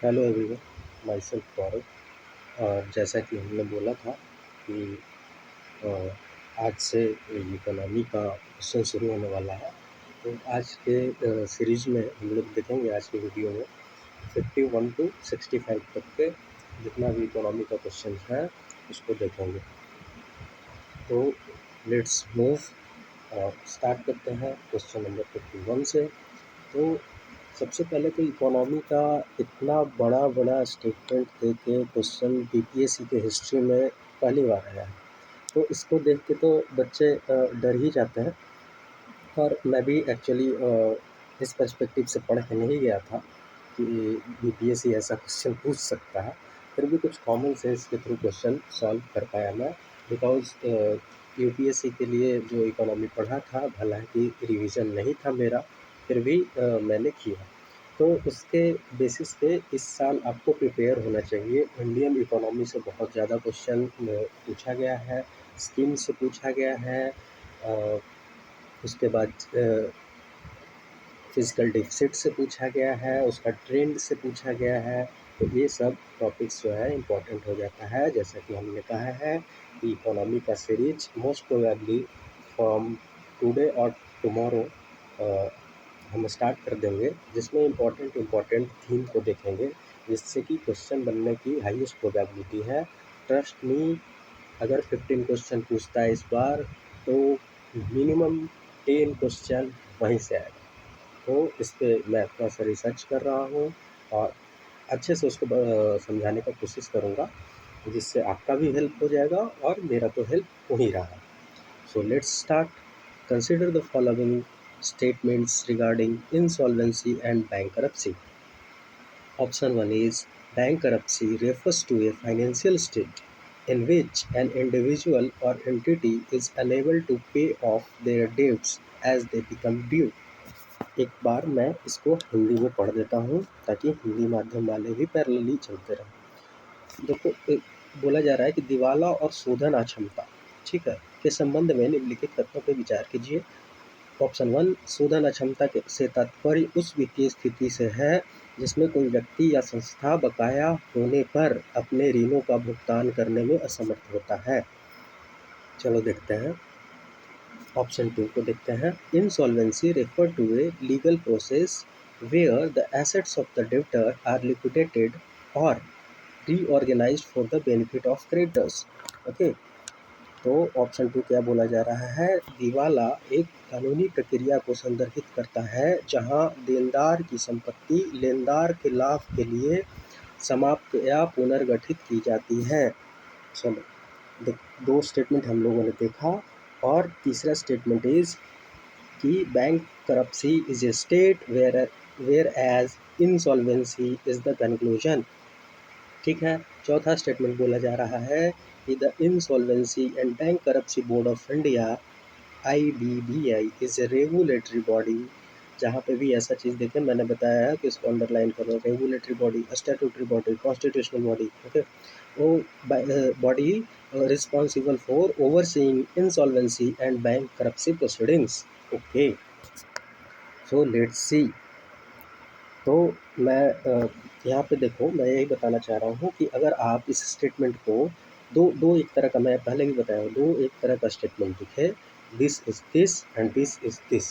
Hello everyone, my self गौरव। और जैसा कि हमने बोला था कि अ, आज से इकोनॉमी का क्वेश्चन शुरू होने वाला है। तो आज के सीरीज में हम लोग देखेंगे, आज के वीडियो में 51 टू 65 तक के जितना भी इकोनॉमी का क्वेश्चन है उसको देखेंगे। तो लेट्स मूव और स्टार्ट करते हैं क्वेश्चन नंबर 51 से। तो सबसे पहले तो इकोनॉमी का इतना बड़ा बड़ा स्टेटमेंट दे के क्वेश्चन बीपीएससी के हिस्ट्री में पहली बार आया है। तो इसको देख के तो बच्चे डर ही जाते हैं। और मैं भी एक्चुअली इस पर्सपेक्टिव से पढ़ के नहीं गया था कि बीपीएससी ऐसा क्वेश्चन पूछ सकता है। फिर भी कुछ कॉमन सेंस के थ्रू क्वेश्चन सॉल्व कर पाया मैं, बिकॉज यूपीएससी के लिए जो इकोनॉमी पढ़ा था, हालांकि रिवीजन नहीं था मेरा, फिर भी मैंने किया। तो उसके बेसिस पे इस साल आपको प्रिपेयर होना चाहिए। इंडियन इकोनॉमी से बहुत ज़्यादा क्वेश्चन पूछा गया है, स्कीम से पूछा गया है, उसके बाद फिजिकल डिफिसिट से पूछा गया है, उसका ट्रेंड से पूछा गया है। तो ये सब टॉपिक्स जो है इम्पॉर्टेंट हो जाता है। जैसा कि हमने कहा है कि इकोनॉमी का series most probably from today और टुमारो हम स्टार्ट कर देंगे, जिसमें इम्पॉर्टेंट थीम को देखेंगे, जिससे कि क्वेश्चन बनने की हाईएस्ट प्रोबेबिलिटी है। ट्रस्ट मी, अगर 15 क्वेश्चन पूछता है इस बार, तो मिनिमम 10 क्वेश्चन वहीं से आएगा। तो इस पे मैं थोड़ा-सा रिसर्च कर रहा हूँ और अच्छे से उसको समझाने का कोशिश करूँगा, जिससे आपका भी हेल्प हो जाएगा और मेरा तो हेल्प हो ही रहा है। So let's start. Consider the following statements regarding insolvency and bankruptcy. Option 1 is bankruptcy refers to a financial state in which an individual or entity is unable to pay off their debts as they become due। एक बार मैं इसको हिंदी में पढ़ देता हूँ ताकि हिंदी माध्यम वाले भी पैरेलली चलते रहें। देखो, बोला जा रहा है कि दिवाला और शोधन अक्षमता, ठीक है, के संबंध में निम्नलिखित तथ्यों पर विचार कीजिए। ऑप्शन 1, शोधन अक्षमता से तात्पर्य उस वित्तीय स्थिति से है जिसमें कोई व्यक्ति या संस्था बकाया होने पर अपने ऋणों का भुगतान करने में असमर्थ होता है। चलो देखते हैं, ऑप्शन 2 को देखते हैं। Insolvency refer to a legal process where the assets of the debtor are liquidated और reorganised for the benefit of creditors. Okay, तो ऑप्शन 2 क्या बोला जा रहा है? दिवाला एक कानूनी प्रक्रिया को संदर्भित करता है जहां देनदार की संपत्ति लेनदार के लाभ के लिए समाप्त या पुनर्गठित की जाती है। चलो, दो स्टेटमेंट हम लोगों ने देखा। और तीसरा स्टेटमेंट इज कि bankruptcy is a state whereas insolvency is the conclusion. ठीक है। चौथा स्टेटमेंट बोला जा रहा है कि the insolvency and bankruptcy board of India IBBI is a regulatory body. जहाँ पे भी ऐसा चीज़ देखें, मैंने बताया है कि इसको अंडरलाइन करो। Regulatory body, statutory body, constitutional body, okay, वो body responsible for overseeing insolvency and bankruptcy proceedings. Okay, so let's see. तो मैं यहाँ पे देखो, मैं यही बताना चाह रहा हूँ कि अगर आप इस स्टेटमेंट को दो एक तरह का, मैं पहले भी बताया हूँ, दो एक तरह का स्टेटमेंट दिखे, this is this and this is this,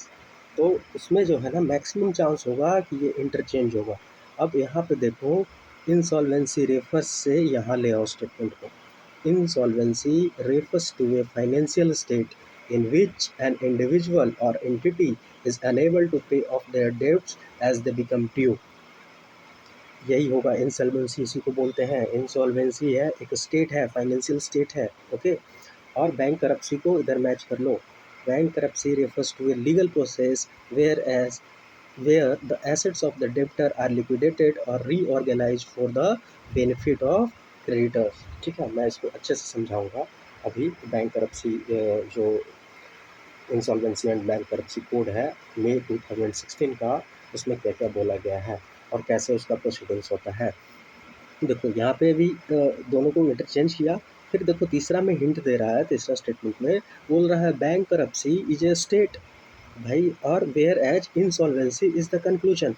तो उसमें जो है ना मैक्सिमम चांस होगा कि ये इंटरचेंज होगा। अब यहाँ पे देखो, इंसॉल्वेंसी रेफर्स से यहाँ ले आओ स्टेटमेंट को। Insolvency refers to a financial state in which an individual or entity is unable to pay off their debts as they become due। यही होगा इंसॉल्वेंसी, इसी को बोलते हैं। इंसॉल्वेंसी है, एक स्टेट है, फाइनेंशियल स्टेट है, ओके। और बैंक करप्सी को इधर मैच कर लो। Bankruptcy refers to a legal process where the assets of the debtor are liquidated or reorganized for the benefit of creditors। ठीक है, मैं इसको अच्छे से समझाऊंगा अभी। बैंक करप्सी जो इंसॉल्वेंसी एंड बैंक करप्सी कोड है मई 2016 का, उसमें क्या क्या बोला गया है और कैसे उसका प्रोसीडिंग्स होता है। देखो यहाँ पे भी दोनों को इंटरचेंज किया। फिर देखो तीसरा में हिंट दे रहा है, तीसरा स्टेटमेंट में बोल रहा है bankruptcy is a state भाई, और whereas insolvency is the conclusion.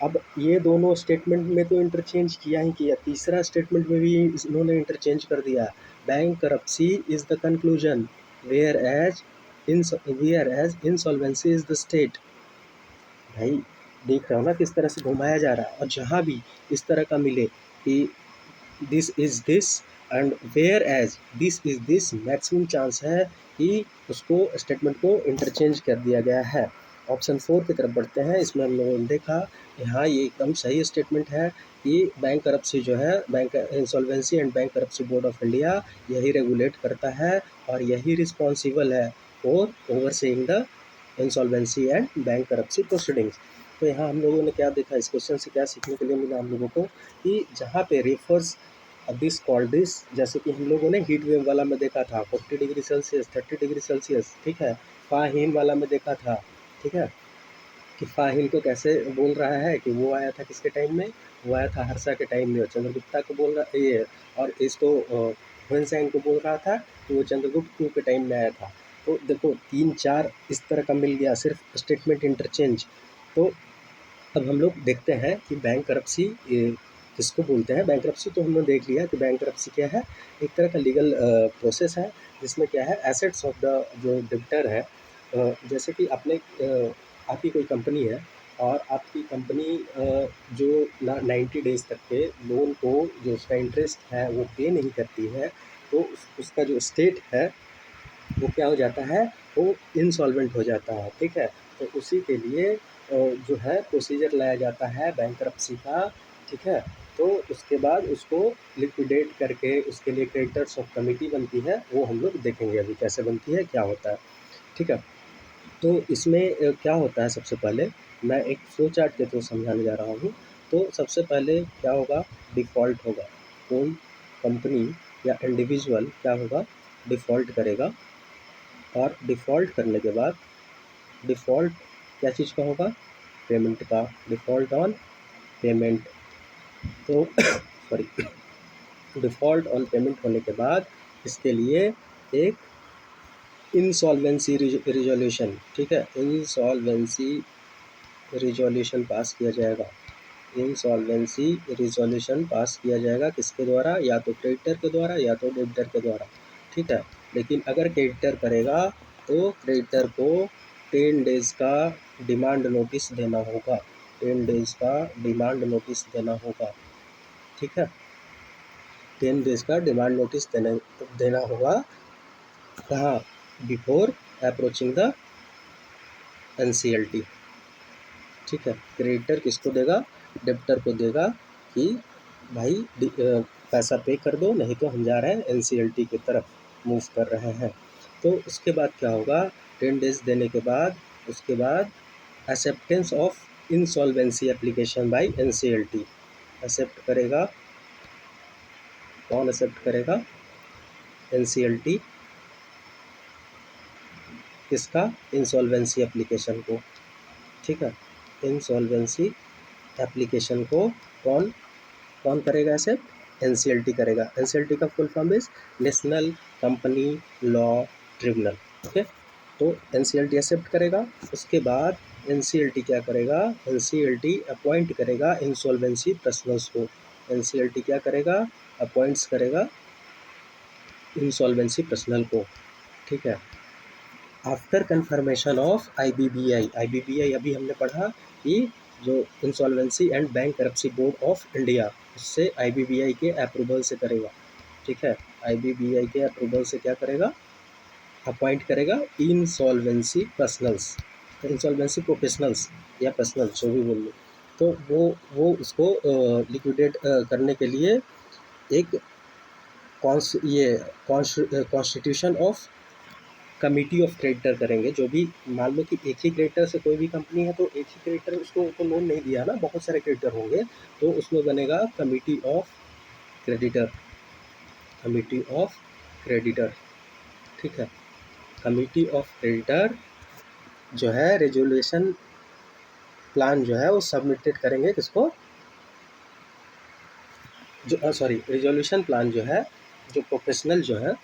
अब ये दोनों स्टेटमेंट में तो इंटरचेंज किया ही किया, तीसरा स्टेटमेंट में भी इन्होंने इंटरचेंज कर दिया, bankruptcy is the conclusion whereas insolvency is the state. भाई देख रहे हो ना किस तरह से घुमाया जा रहा है, और जहाँ भी इस तरह का मिले कि this is this and whereas this is this, maximum chance है कि उसको स्टेटमेंट को इंटरचेंज कर दिया गया है। ऑप्शन 4 की तरफ बढ़ते हैं। इसमें हम लोगों ने देखा कि हाँ ये एकदम सही स्टेटमेंट है कि बैंक करप्सी जो है, bank insolvency and bankruptcy board of India यही रेगुलेट करता है और यही रिस्पॉन्सिबल है for overseeing the insolvency and bankruptcy proceedings. तो यहाँ हम लोगों ने क्या देखा, इस क्वेश्चन से क्या सीखने के लिए मिला हम लोगों को कि जहाँ पे रेफर्स दिस कॉल्ड दिस, जैसे कि हम लोगों ने हीट वेव वाला में देखा था 40 डिग्री सेल्सियस 30 डिग्री सेल्सियस, ठीक है। फाहीन वाला में देखा था, ठीक है, कि फाहीन को कैसे बोल रहा है कि वो आया था किसके टाइम में, वो आया था हर्षा के टाइम में, और चंद्रगुप्ता को बोल रहा ये, और इसको हुनसेन को बोल रहा था कि वो चंद्रगुप्त के टाइम में आया था। तो देखो 3-4 इस तरह का मिल गया, सिर्फ स्टेटमेंट इंटरचेंज। तो अब हम लोग देखते हैं कि बैंकरप्सी किसको बोलते हैं। बैंकरप्सी तो हमने देख लिया कि बैंकरप्सी क्या है, एक तरह का लीगल प्रोसेस है जिसमें क्या है, एसेट्स ऑफ द जो डेबिटर है, जैसे कि आपकी कोई कंपनी है और आपकी कंपनी जो 90 डेज़ तक के लोन को जो उसका इंटरेस्ट है वो पे नहीं करती है, तो उसका जो स्टेट है वो क्या हो जाता है, वो इंसॉल्वेंट हो जाता है, ठीक है। तो उसी के लिए जो है प्रोसीजर लाया जाता है बैंकरप्सी का, ठीक है। तो उसके बाद उसको लिक्विडेट करके उसके लिए क्रेडिटर्स ऑफ कमिटी बनती है, वो हम लोग देखेंगे अभी कैसे बनती है, क्या होता है, ठीक है। तो इसमें क्या होता है, सबसे पहले मैं एक फ्लो चार्ट के थ्रू समझाने जा रहा हूँ। तो सबसे पहले क्या होगा, डिफ़ॉल्ट होगा, कोई कंपनी या इंडिविजुअल क्या होगा, डिफ़ॉल्ट करेगा, और डिफ़ॉल्ट करने के बाद डिफ़ॉल्ट क्या चीज़ का होगा, पेमेंट का, डिफ़ॉल्ट ऑन पेमेंट। तो सॉरी, डिफ़ॉल्ट ऑन पेमेंट होने के बाद इसके लिए एक इंसॉल्वेंसी रिजोल्यूशन, ठीक है, इंसॉल्वेंसी रिजोल्यूशन पास किया जाएगा। इंसॉल्वेंसी रिजोल्यूशन पास किया जाएगा किसके द्वारा, या तो क्रेडिटर के द्वारा या तो डेबिटर के द्वारा, ठीक है। लेकिन अगर क्रेडिटर करेगा तो क्रेडिटर को 10 डेज़ का डिमांड नोटिस देना होगा, 10 डेज़ का डिमांड नोटिस देना होगा, ठीक है। 10 डेज़ का डिमांड नोटिस देना होगा कहाँ, बिफोर अप्रोचिंग द एनसीएलटी, ठीक है। क्रेडिटर किसको देगा, डेबिटर को देगा कि भाई पैसा पे कर दो, नहीं तो हम जा रहे हैं एनसीएलटी की तरफ मूव कर रहे हैं। तो उसके बाद क्या होगा, 10 डेज़ देने के बाद उसके बाद acceptance of insolvency application by NCLT, accept करेगा, कौन एक्सेप्ट करेगा, एनसीएलटी, किसका, इंसॉल्वेंसी एप्लीकेशन को, ठीक है। इंसॉल्वेंसी एप्लीकेशन को कौन कौन करेगा एक्सेप्ट, एनसीएलटी करेगा। एनसीएलटी का full form is national company law tribunal, okay. तो एनसीएलटी एक्सेप्ट करेगा, उसके बाद एनसीएलटी क्या करेगा, एनसीएलटी अपॉइंट करेगा इंसॉल्वेंसी पर्सनल्स को, एनसीएलटी क्या करेगा, अपॉइंट्स करेगा इंसॉल्वेंसी पर्सनल को, ठीक है। After confirmation of IBBI, IBBI अभी हमने पढ़ा कि जो insolvency and bankruptcy board of India, उससे आईबीबीआई के अप्रूवल से करेगा, ठीक है। आईबीबीआई के अप्रूवल से क्या करेगा, अपॉइंट करेगा इंसॉल्वेंसी पर्सनल्स, इंसॉल्वेंसी प्रोफेशनल्स या पर्सनल जो भी बोल लो। तो वो उसको लिक्विडेट करने के लिए एक constitution of committee of creditor करेंगे। जो भी मान लो कि एक ही क्रेडिटर से कोई भी कंपनी है, तो एक ही क्रेडिटर उसको तो लोन नहीं दिया ना, बहुत सारे क्रेडिटर होंगे, तो उसमें बनेगा committee of creditor, committee of creditor, ठीक है। कमिटी ऑफ क्रेडिटर जो है रेजोल्यूशन प्लान जो है वो सबमिटेड करेंगे किसको, जो सॉरी रेजोल्यूशन प्लान जो है, जो प्रोफेशनल जो है,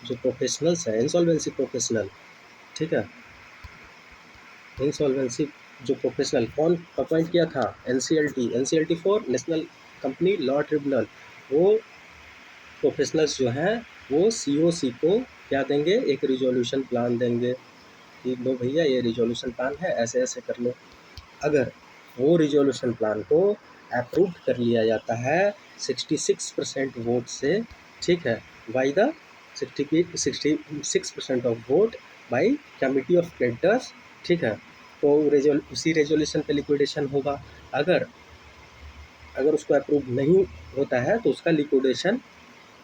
जो प्रोफेशनल्स है इंसॉल्वेंसी प्रोफेशनल, ठीक है, इंसॉल्वेंसी जो प्रोफेशनल कौन अपॉइंट किया था, NCLT for national company law tribunal. वो प्रोफेशनल्स जो हैं वो सीओसी को क्या देंगे, एक रिजोल्यूशन प्लान देंगे कि लो भैया ये रिजोल्यूशन प्लान है, ऐसे ऐसे कर लो। अगर वो रिजोल्यूशन प्लान को अप्रूव कर लिया जाता है 66% वोट से, ठीक है, by the 66% of vote by committee of creditors, ठीक है, तो उसी रेजोल्यूशन पे लिक्विडेशन होगा। अगर अगर उसको अप्रूव नहीं होता है तो उसका लिक्विडेशन,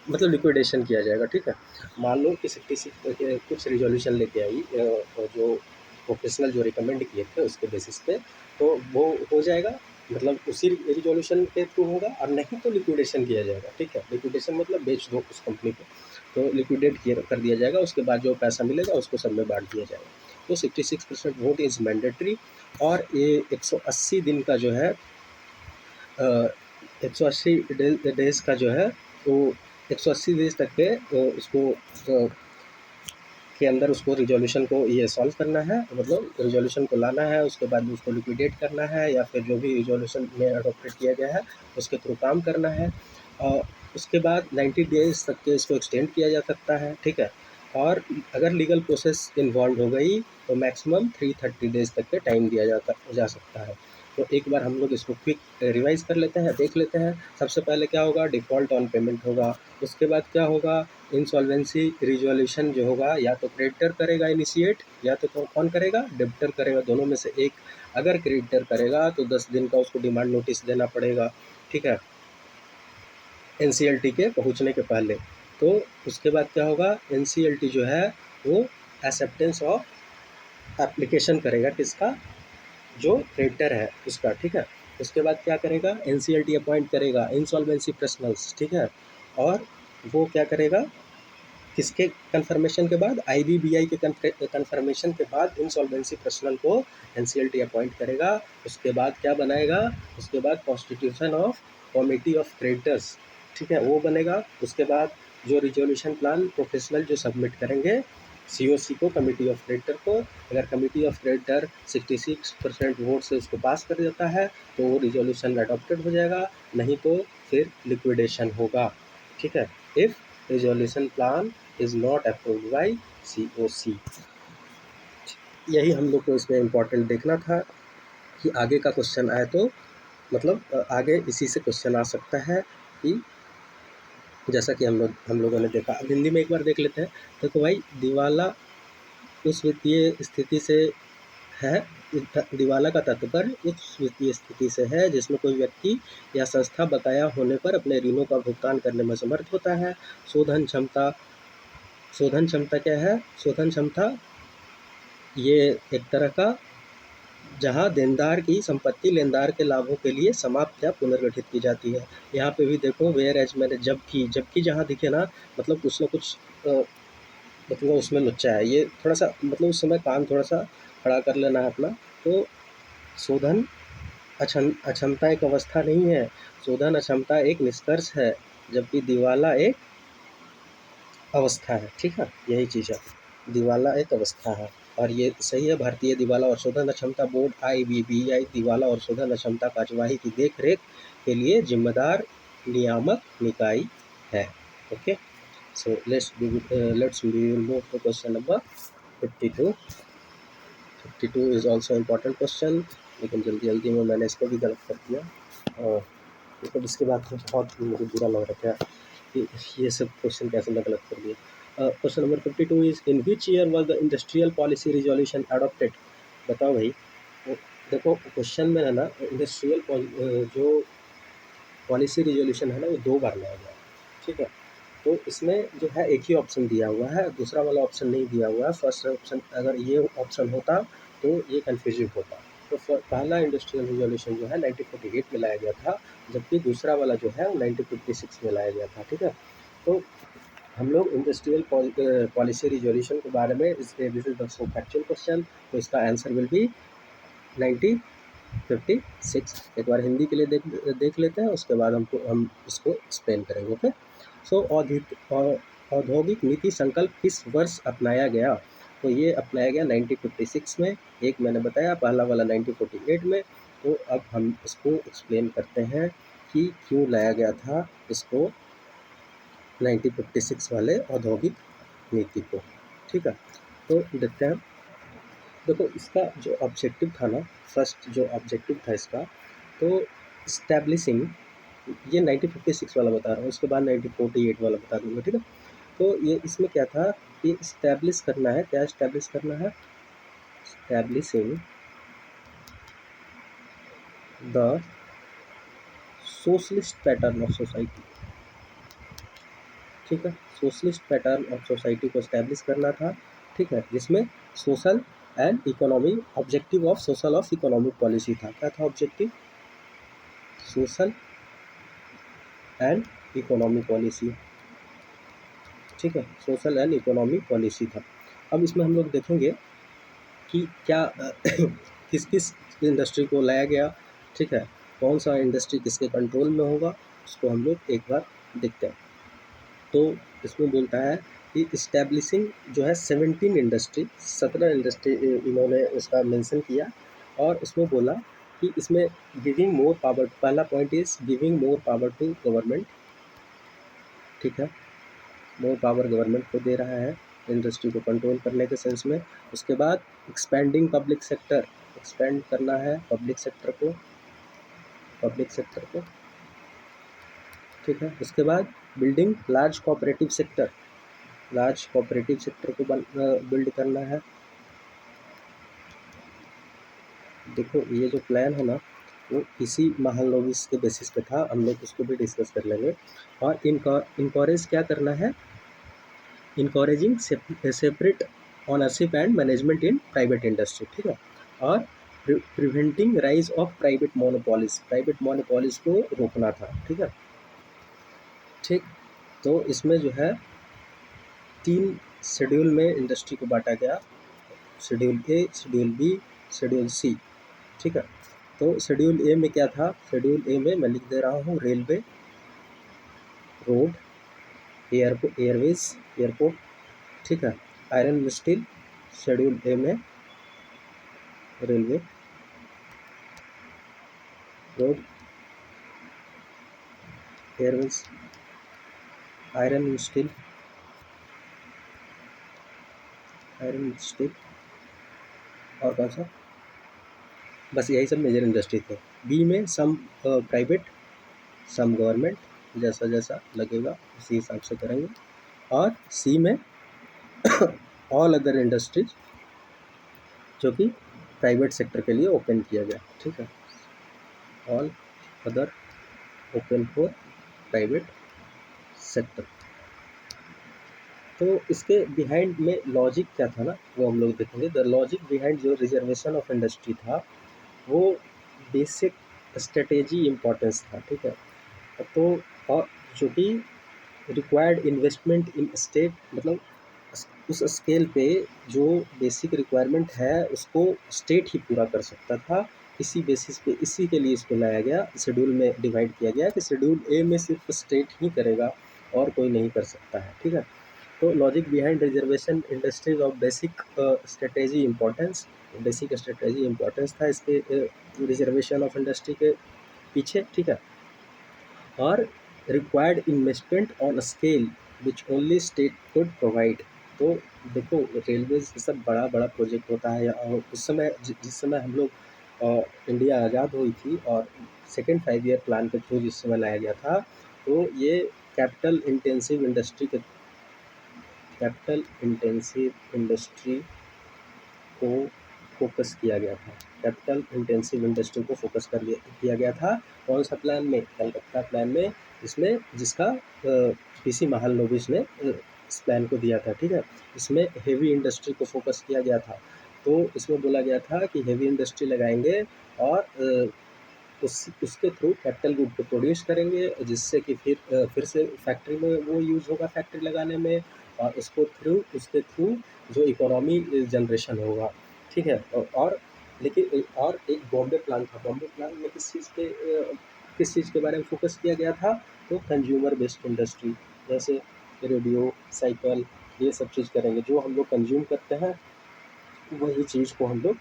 मतलब लिक्विडेशन किया जाएगा, ठीक है। मान लो कि 66 कुछ रिजोल्यूशन लेके आई जो प्रोफेशनल जो रिकमेंड किए थे उसके बेसिस पे, तो वो हो जाएगा, मतलब उसी रिजोल्यूशन के थ्रू होगा, और नहीं तो लिक्विडेशन किया जाएगा, ठीक है। लिक्विडेशन मतलब बेच दो उस कंपनी को, तो लिक्विडेट किया कर दिया जाएगा, उसके बाद जो पैसा मिलेगा उसको सब में बांट दिया जाएगा। तो 66% वोट इज़ मैंडेटरी। और ये 180 दिन का जो है 180 डेज का जो है वो 180 डेज तक के उसको के अंदर उसको रिजोल्यूशन को ये सॉल्व करना है, मतलब रिजोल्यूशन को लाना है, उसके बाद उसको लिक्विडेट करना है, या फिर जो भी रिजोल्यूशन में अडॉप्टेड किया गया है उसके थ्रू काम करना है। और उसके बाद 90 डेज तक के इसको एक्सटेंड किया जा सकता है, ठीक है। और अगर लीगल प्रोसेस इन्वॉल्व हो गई तो मैक्सिमम 330 डेज तक के टाइम दिया जा सकता है। तो एक बार हम लोग इसको क्विक रिवाइज कर लेते हैं, देख लेते हैं। सबसे पहले क्या होगा, डिफ़ॉल्ट ऑन पेमेंट होगा। उसके बाद क्या होगा, इंसॉल्वेंसी रिजोल्यूशन जो होगा या तो क्रेडिटर करेगा इनिशिएट, या तो कौन करेगा, डेबिटर करेगा, दोनों में से एक। अगर क्रेडिटर करेगा तो 10 दिन का उसको डिमांड नोटिस देना पड़ेगा, ठीक है, एनसीएलटी के पहुंचने के पहले। तो उसके बाद क्या होगा, एनसीएलटी जो है वो एक्सेप्टेंस ऑफ एप्लीकेशन करेगा, किसका, जो क्रेडिटर है उसका, ठीक है। उसके बाद क्या करेगा, एनसीएलटी अपॉइंट करेगा इंसॉल्वेंसी पर्सनल्स, ठीक है। और वो क्या करेगा, किसके कन्फर्मेशन के बाद, आईबीबीआई के कन्फर्मेशन के बाद इंसॉल्वेंसी पर्सनल को एनसीएलटी अपॉइंट करेगा। उसके बाद क्या बनाएगा, उसके बाद constitution of committee of creditors, ठीक है, वो बनेगा। उसके बाद जो रिजोल्यूशन प्लान प्रोफेशनल जो सबमिट करेंगे सीओसी को, कमिटी ऑफ क्रेडिटर को, अगर कमिटी ऑफ क्रेडिटर 66% वोट से उसको पास कर देता है तो वो रिजोल्यूशन अडॉप्टेड हो जाएगा, नहीं तो फिर लिक्विडेशन होगा, ठीक है, if resolution plan is not approved by COC. यही हम लोग को इसमें इम्पोर्टेंट देखना था कि आगे का क्वेश्चन आए तो, मतलब आगे इसी से क्वेश्चन आ सकता है कि जैसा कि हम लोगों ने देखा। अब हिंदी में एक बार देख लेते हैं। देखो भाई, दिवाला उस वित्तीय स्थिति से है, दिवाला का तात्पर्य उस वित्तीय स्थिति से है जिसमें कोई व्यक्ति या संस्था बकाया होने पर अपने ऋणों का भुगतान करने में समर्थ होता है। शोधन क्षमता, शोधन क्षमता क्या है, शोधन क्षमता ये एक तरह का, जहाँ देनदार की संपत्ति लेनदार के लाभों के लिए समाप्त या पुनर्गठित की जाती है। यहाँ पे भी देखो, वेयर एज मैंने जबकि जहाँ दिखे ना, मतलब कुछ ना कुछ मतलब उसमें लुच्चा है, ये थोड़ा सा, मतलब उस समय कान थोड़ा सा खड़ा कर लेना है अपना। तो शोधन अक्षमता एक अवस्था नहीं है, शोधन अक्षमता एक निष्कर्ष है, जबकि दिवाला एक अवस्था है, ठीक है, यही चीज़ है, दिवाला एक अवस्था है। और ये सही है, भारतीय दिवाला और शोधन अक्षमता बोर्ड आईबीबीआई दिवाला और शोधन अक्षमता कार्यवाही की देख रेख के लिए जिम्मेदार नियामक निकाय है। Okay, so let's move to question number 52। 52 is also important question, लेकिन जल्दी जल्दी में मैंने इसको भी गलत कर दिया, और मतलब इसके बाद तो बहुत मुझे बुरा लग रहा था कि ये सब क्वेश्चन कैसे मैं गलत कर दिया। Question number 52 is in which year was the industrial policy resolution adopted. बताओ भाई, देखो क्वेश्चन में है ना, इंडस्ट्रियल जो पॉलिसी रिजोल्यूशन है ना, वो 2 बार लाया गया है, ठीक है। तो इसमें जो है एक ही ऑप्शन दिया हुआ है, दूसरा वाला ऑप्शन नहीं दिया हुआ है। फर्स्ट ऑप्शन, अगर ये ऑप्शन होता तो ये कन्फ्यूजिंग होता। तो पहला इंडस्ट्रियल रिजोल्यूशन जो है 1948 में लाया गया था, जबकि दूसरा वाला जो है वो 1956 में लाया गया था, ठीक है। तो हम लोग इंडस्ट्रियल पॉलिसी रिजोल्यूशन के बारे में, this is the so factual question, तो इसका आंसर विल बी 1956। एक बार हिंदी के लिए देख लेते हैं, उसके बाद हम इसको एक्सप्लेन करेंगे। ओके, सो औद्योगिक नीति संकल्प किस वर्ष अपनाया गया। तो ये अपनाया गया 1956 में, एक मैंने बताया, पहला वाला 1948 में। तो अब हम इसको एक्सप्लेन करते हैं कि क्यों लाया गया था इसको 1956 वाले औद्योगिक नीति को, ठीक है। तो देखते हैं, देखो इसका जो ऑब्जेक्टिव था ना, फर्स्ट जो ऑब्जेक्टिव था इसका, तो इस्टेब्लिशिंग, ये 1956 वाला बता रहा हूँ, उसके बाद 1948 वाला बता दूंगा, ठीक है। तो ये इसमें क्या था कि इस्टेब्लिश करना है, क्या इस्टेब्लिश करना है, establishing the socialist pattern of society, ठीक है। सोशलिस्ट पैटर्न ऑफ सोसाइटी को इस्टेब्लिश करना था, ठीक है, जिसमें social and economy, objective of social of economic policy था। क्या था objective, social and economic policy, ठीक है, सोशल एंड इकोनॉमिक पॉलिसी था। अब इसमें हम लोग देखेंगे कि क्या किस किस इंडस्ट्री को लाया गया, ठीक है, कौन सा इंडस्ट्री किसके कंट्रोल में होगा, उसको हम लोग एक बार देखते हैं। तो इसमें बोलता है कि इस्टेब्लिशिंग जो है 17 इंडस्ट्री, 17 इंडस्ट्री इन्होंने उसका मेंशन किया, और उसमें बोला कि इसमें गिविंग मोर पावर, पहला point is giving more power to government, ठीक है, मोर पावर गवर्नमेंट को दे रहा है इंडस्ट्री को कंट्रोल करने के सेंस में। उसके बाद एक्सपेंडिंग पब्लिक सेक्टर, एक्सपेंड करना है पब्लिक सेक्टर को, पब्लिक सेक्टर को, ठीक है। उसके बाद building large cooperative sector, large cooperative sector को बिल्ड करना है। देखो ये जो प्लान है ना, वो इसी महालनोबिस के बेसिस पे था, हम लोग उसको भी डिस्कस कर लेंगे। और इनकॉरेज क्या करना है, encouraging separate ownership and management in private industry, ठीक है। और preventing rise of private monopolies, private monopolies को रोकना था, ठीक है, ठीक। तो इसमें जो है 3 शेड्यूल में इंडस्ट्री को बांटा गया, शेड्यूल ए, शेड्यूल बी, शेड्यूल सी, ठीक है। तो शेड्यूल ए में क्या था, शेड्यूल ए में मैं लिख दे रहा हूँ, रेलवे, रोड, एयरवेज, एयरपोर्ट, ठीक है, आयरन एंड स्टील, शेड्यूल ए में railway, road, Airways, iron and steel, iron and steel, और कौन सा, बस यही सब मेजर इंडस्ट्री थे। बी में सम प्राइवेट, सम गवर्नमेंट, जैसा जैसा लगेगा उसी हिसाब से करेंगे। और सी में ऑल अदर इंडस्ट्रीज, जो कि प्राइवेट सेक्टर के लिए ओपन किया गया, ठीक है, all other open for private sector. तो इसके बिहाइंड में लॉजिक क्या था ना, वो हम लोग देखेंगे। द लॉजिक बिहाइंड जो रिजर्वेशन ऑफ इंडस्ट्री था, वो बेसिक स्ट्रेटेजी इम्पोर्टेंस था, ठीक है। तो और जो कि रिक्वायर्ड इन्वेस्टमेंट इन स्टेट, मतलब उस स्केल पे जो बेसिक रिक्वायरमेंट है उसको स्टेट ही पूरा कर सकता था। इसी बेसिस पे, इसी के लिए इसको लाया गया, शेड्यूल में डिवाइड किया गया कि शेड्यूल ए में सिर्फ स्टेट ही करेगा और कोई नहीं कर सकता है, ठीक है। तो logic behind reservation industries of basic strategy importance, basic strategy importance था इसके रिजर्वेशन ऑफ इंडस्ट्री के पीछे, ठीक है। और required investment on scale which only state could provide. तो देखो रेलवे सब बड़ा बड़ा प्रोजेक्ट होता है, और उस समय जिस समय हम लोग इंडिया आज़ाद हुई थी और सेकेंड 5 ईयर प्लान के थ्रू जिस समय लाया गया था, तो ये कैपिटल इंटेंसिव इंडस्ट्री के, कैपिटल इंटेंसिव इंडस्ट्री को फोकस किया गया था, कैपिटल इंटेंसिव इंडस्ट्री को फोकस किया गया था। कौन सा प्लान में, कलकत्ता प्लान में, इसमें जिसका पीसी महालनोबिस ने इस प्लान को दिया था, ठीक है। इसमें हेवी इंडस्ट्री को फोकस किया गया था। तो इसमें बोला गया था कि हेवी इंडस्ट्री लगाएंगे और उसके थ्रू कैपिटल गुड को प्रोड्यूस करेंगे, जिससे कि फिर से फैक्ट्री में वो यूज़ होगा, फैक्ट्री लगाने में, और उसके थ्रू जो इकोनॉमी जनरेशन होगा, ठीक है। और लेकिन और एक बॉम्बे प्लान था, बॉम्बे प्लान में किस चीज़ के बारे में फोकस किया गया था, तो कंज्यूमर बेस्ड इंडस्ट्री, जैसे रेडियो, साइकिल, ये सब चीज़ करेंगे जो हम लोग कंज्यूम करते हैं, वही चीज़ को हम लोग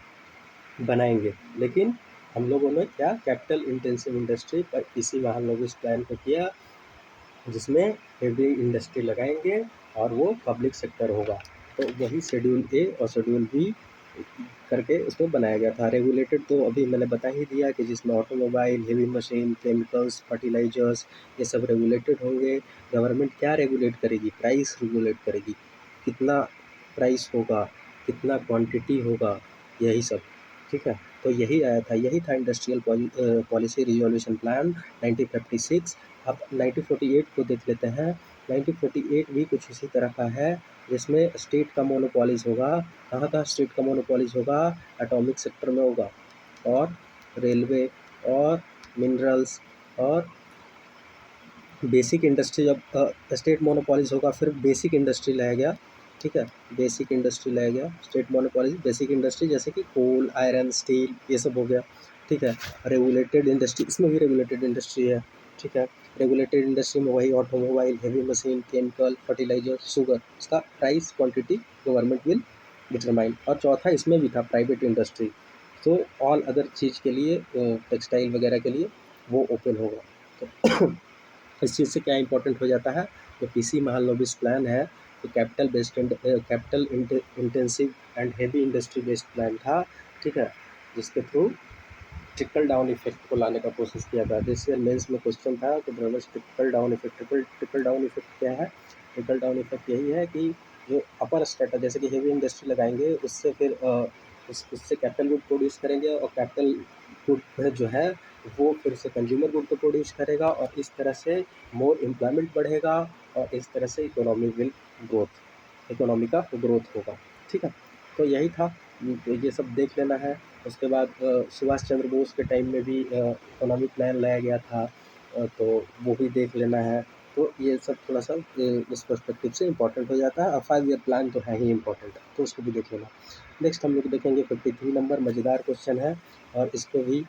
बनाएंगे। लेकिन हम लोगों ने क्या कैपिटल इंटेंसिव इंडस्ट्री पर इसी हम लोग इस प्लान को किया, जिसमें हेवी इंडस्ट्री लगाएंगे और वो पब्लिक सेक्टर होगा। तो वही शेड्यूल ए और शेड्यूल बी करके उसको बनाया गया था। रेगुलेटेड तो अभी मैंने बता ही दिया कि जिसमें automobile, heavy machine, chemicals, fertilisers, ये सब रेगुलेटेड होंगे। गवर्नमेंट क्या रेगुलेट करेगी? प्राइस रेगुलेट करेगी, कितना प्राइस होगा, कितना क्वांटिटी होगा, यही सब। ठीक है, तो यही आया था, यही था इंडस्ट्रियल पॉलिसी रिजोल्यूशन प्लान 1956। अब 1948 को देख लेते हैं। 1948 भी कुछ इसी तरह का है, जिसमें स्टेट का मोनोपोलीज होगा। कहाँ का स्टेट का मोनोपोलीज होगा? एटॉमिक सेक्टर में होगा, और रेलवे और मिनरल्स और बेसिक इंडस्ट्री। जब स्टेट मोनोपोलीज होगा फिर बेसिक इंडस्ट्री लाया गया। ठीक है, बेसिक इंडस्ट्री लाया गया, स्टेट मोनोपोलीज बेसिक इंडस्ट्री, जैसे कि कोल, आयरन, स्टील, ये सब हो गया। ठीक है, रेगुलेटेड इंडस्ट्री, इसमें भी रेगुलेटेड इंडस्ट्री है। ठीक है, रेगुलेटेड इंडस्ट्री में वही automobile, heavy machine, chemical, fertiliser, sugar, इसका price quantity government will determine. और चौथा इसमें भी था प्राइवेट इंडस्ट्री। तो ऑल अदर चीज़ के लिए, टेक्सटाइल वगैरह के लिए वो ओपन होगा। तो इस चीज़ से क्या इंपॉर्टेंट हो जाता है, जो पीसी महालनोबिस प्लान है, तो capital based capital intensive and heavy industry based plan था। ठीक है, जिसके थ्रू ट्रिकल डाउन इफेक्ट को लाने का कोशिश किया था। जैसे मेंस में क्वेश्चन था कि brothers trickle down effect, trickle down effect क्या है? ट्रिकल डाउन इफेक्ट यही है कि जो अपर स्ट्रेटा, जैसे कि हेवी इंडस्ट्री लगाएंगे, उससे फिर उससे कैपिटल गुड प्रोड्यूस करेंगे, और कैपिटल गुड जो है वो फिर से कंज्यूमर गुड को प्रोड्यूस करेगा, और इस तरह से मोर एम्प्लॉयमेंट बढ़ेगा, और इस तरह से इकोनॉमी विल ग्रोथ, इकोनॉमी का ग्रोथ होगा। ठीक है, तो यही था। तो ये सब देख लेना है। उसके बाद सुभाष चंद्र बोस के टाइम में भी इकोनॉमिक प्लान लाया गया था, तो वो भी देख लेना है। तो ये सब थोड़ा सा इस पर्सपेक्टिव से इम्पोर्टेंट हो जाता है, और 5 ईयर प्लान तो है ही इम्पोर्टेंट, तो उसको भी देख लेना। नेक्स्ट हम लोग देखेंगे 53 नंबर, मज़ेदार क्वेश्चन है, और इसको भी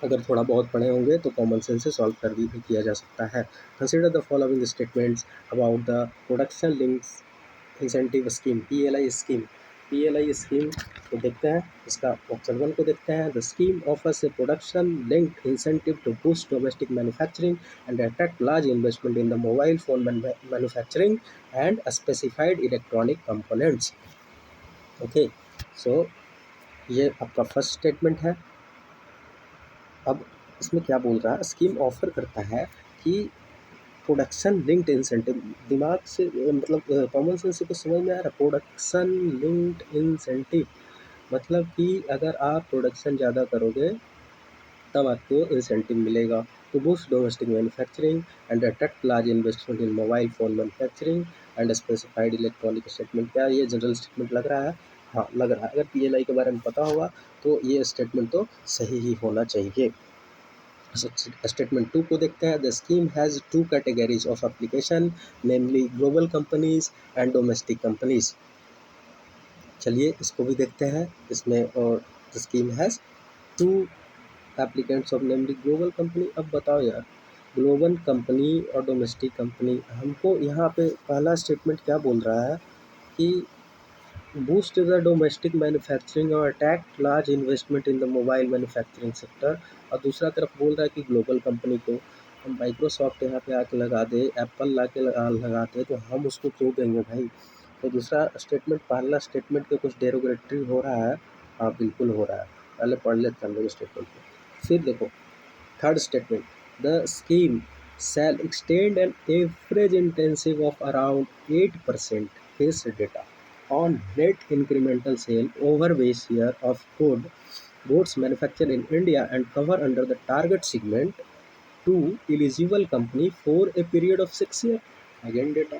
अगर थोड़ा बहुत पढ़े होंगे तो कॉमन सेंस से सॉल्व कर भी किया जा सकता है। Consider the following statements about the production links incentive scheme, PLI scheme. PLI scheme को देखते हैं, इसका ऑप्शन 1 को देखते हैं। The scheme offers a production linked incentive to boost domestic manufacturing and attract large investment in the mobile phone manufacturing and specified electronic components. Okay, so ये आपका first statement है। अब इसमें क्या बोल रहा है? स्कीम ऑफर करता है कि प्रोडक्शन लिंक्ड इंसेंटिव, दिमाग से मतलब कॉमन सेंस से कुछ समझ में आ रहा है? प्रोडक्शन लिंक्ड इंसेंटिव मतलब कि अगर आप प्रोडक्शन ज़्यादा करोगे तब आपको इंसेंटिव मिलेगा, to boost domestic manufacturing and attract large investment in mobile phone manufacturing and specified electronic statement. क्या ये जनरल स्टेटमेंट लग रहा है? हाँ, लग रहा है। अगर पीएलआई के बारे में पता होगा तो ये स्टेटमेंट तो सही ही होना चाहिए। स्टेटमेंट 2 को देखते हैं। The scheme has 2 categories of application, namely global companies and domestic companies. चलिए इसको भी देखते हैं। इसमें और the scheme has 2 applicants of namely global company. अब बताओ यार, ग्लोबल कंपनी और डोमेस्टिक कंपनी, हमको यहाँ पे पहला स्टेटमेंट क्या बोल रहा है कि बूस्ट द डोमेस्टिक मैन्युफैक्चरिंग और attract large investment in the mobile manufacturing sector, और दूसरा तरफ बोल रहा है कि ग्लोबल कंपनी को हम माइक्रोसॉफ्ट यहाँ पे आके लगा दे, एप्पल ला के लगा दे, तो हम उसको क्यों देंगे भाई? तो दूसरा स्टेटमेंट पहला स्टेटमेंट के कुछ डेरोगेटरी हो रहा है। हाँ बिल्कुल हो रहा है, पहले पढ़ लेते हैं हम लोग स्टेटमेंट को, फिर देखो third statement. The scheme shall extend an average intensive of around 8% fixed data on net incremental sale over base year of goods manufactured in India and cover under the target segment to eligible company for a period of 6 years। Again data,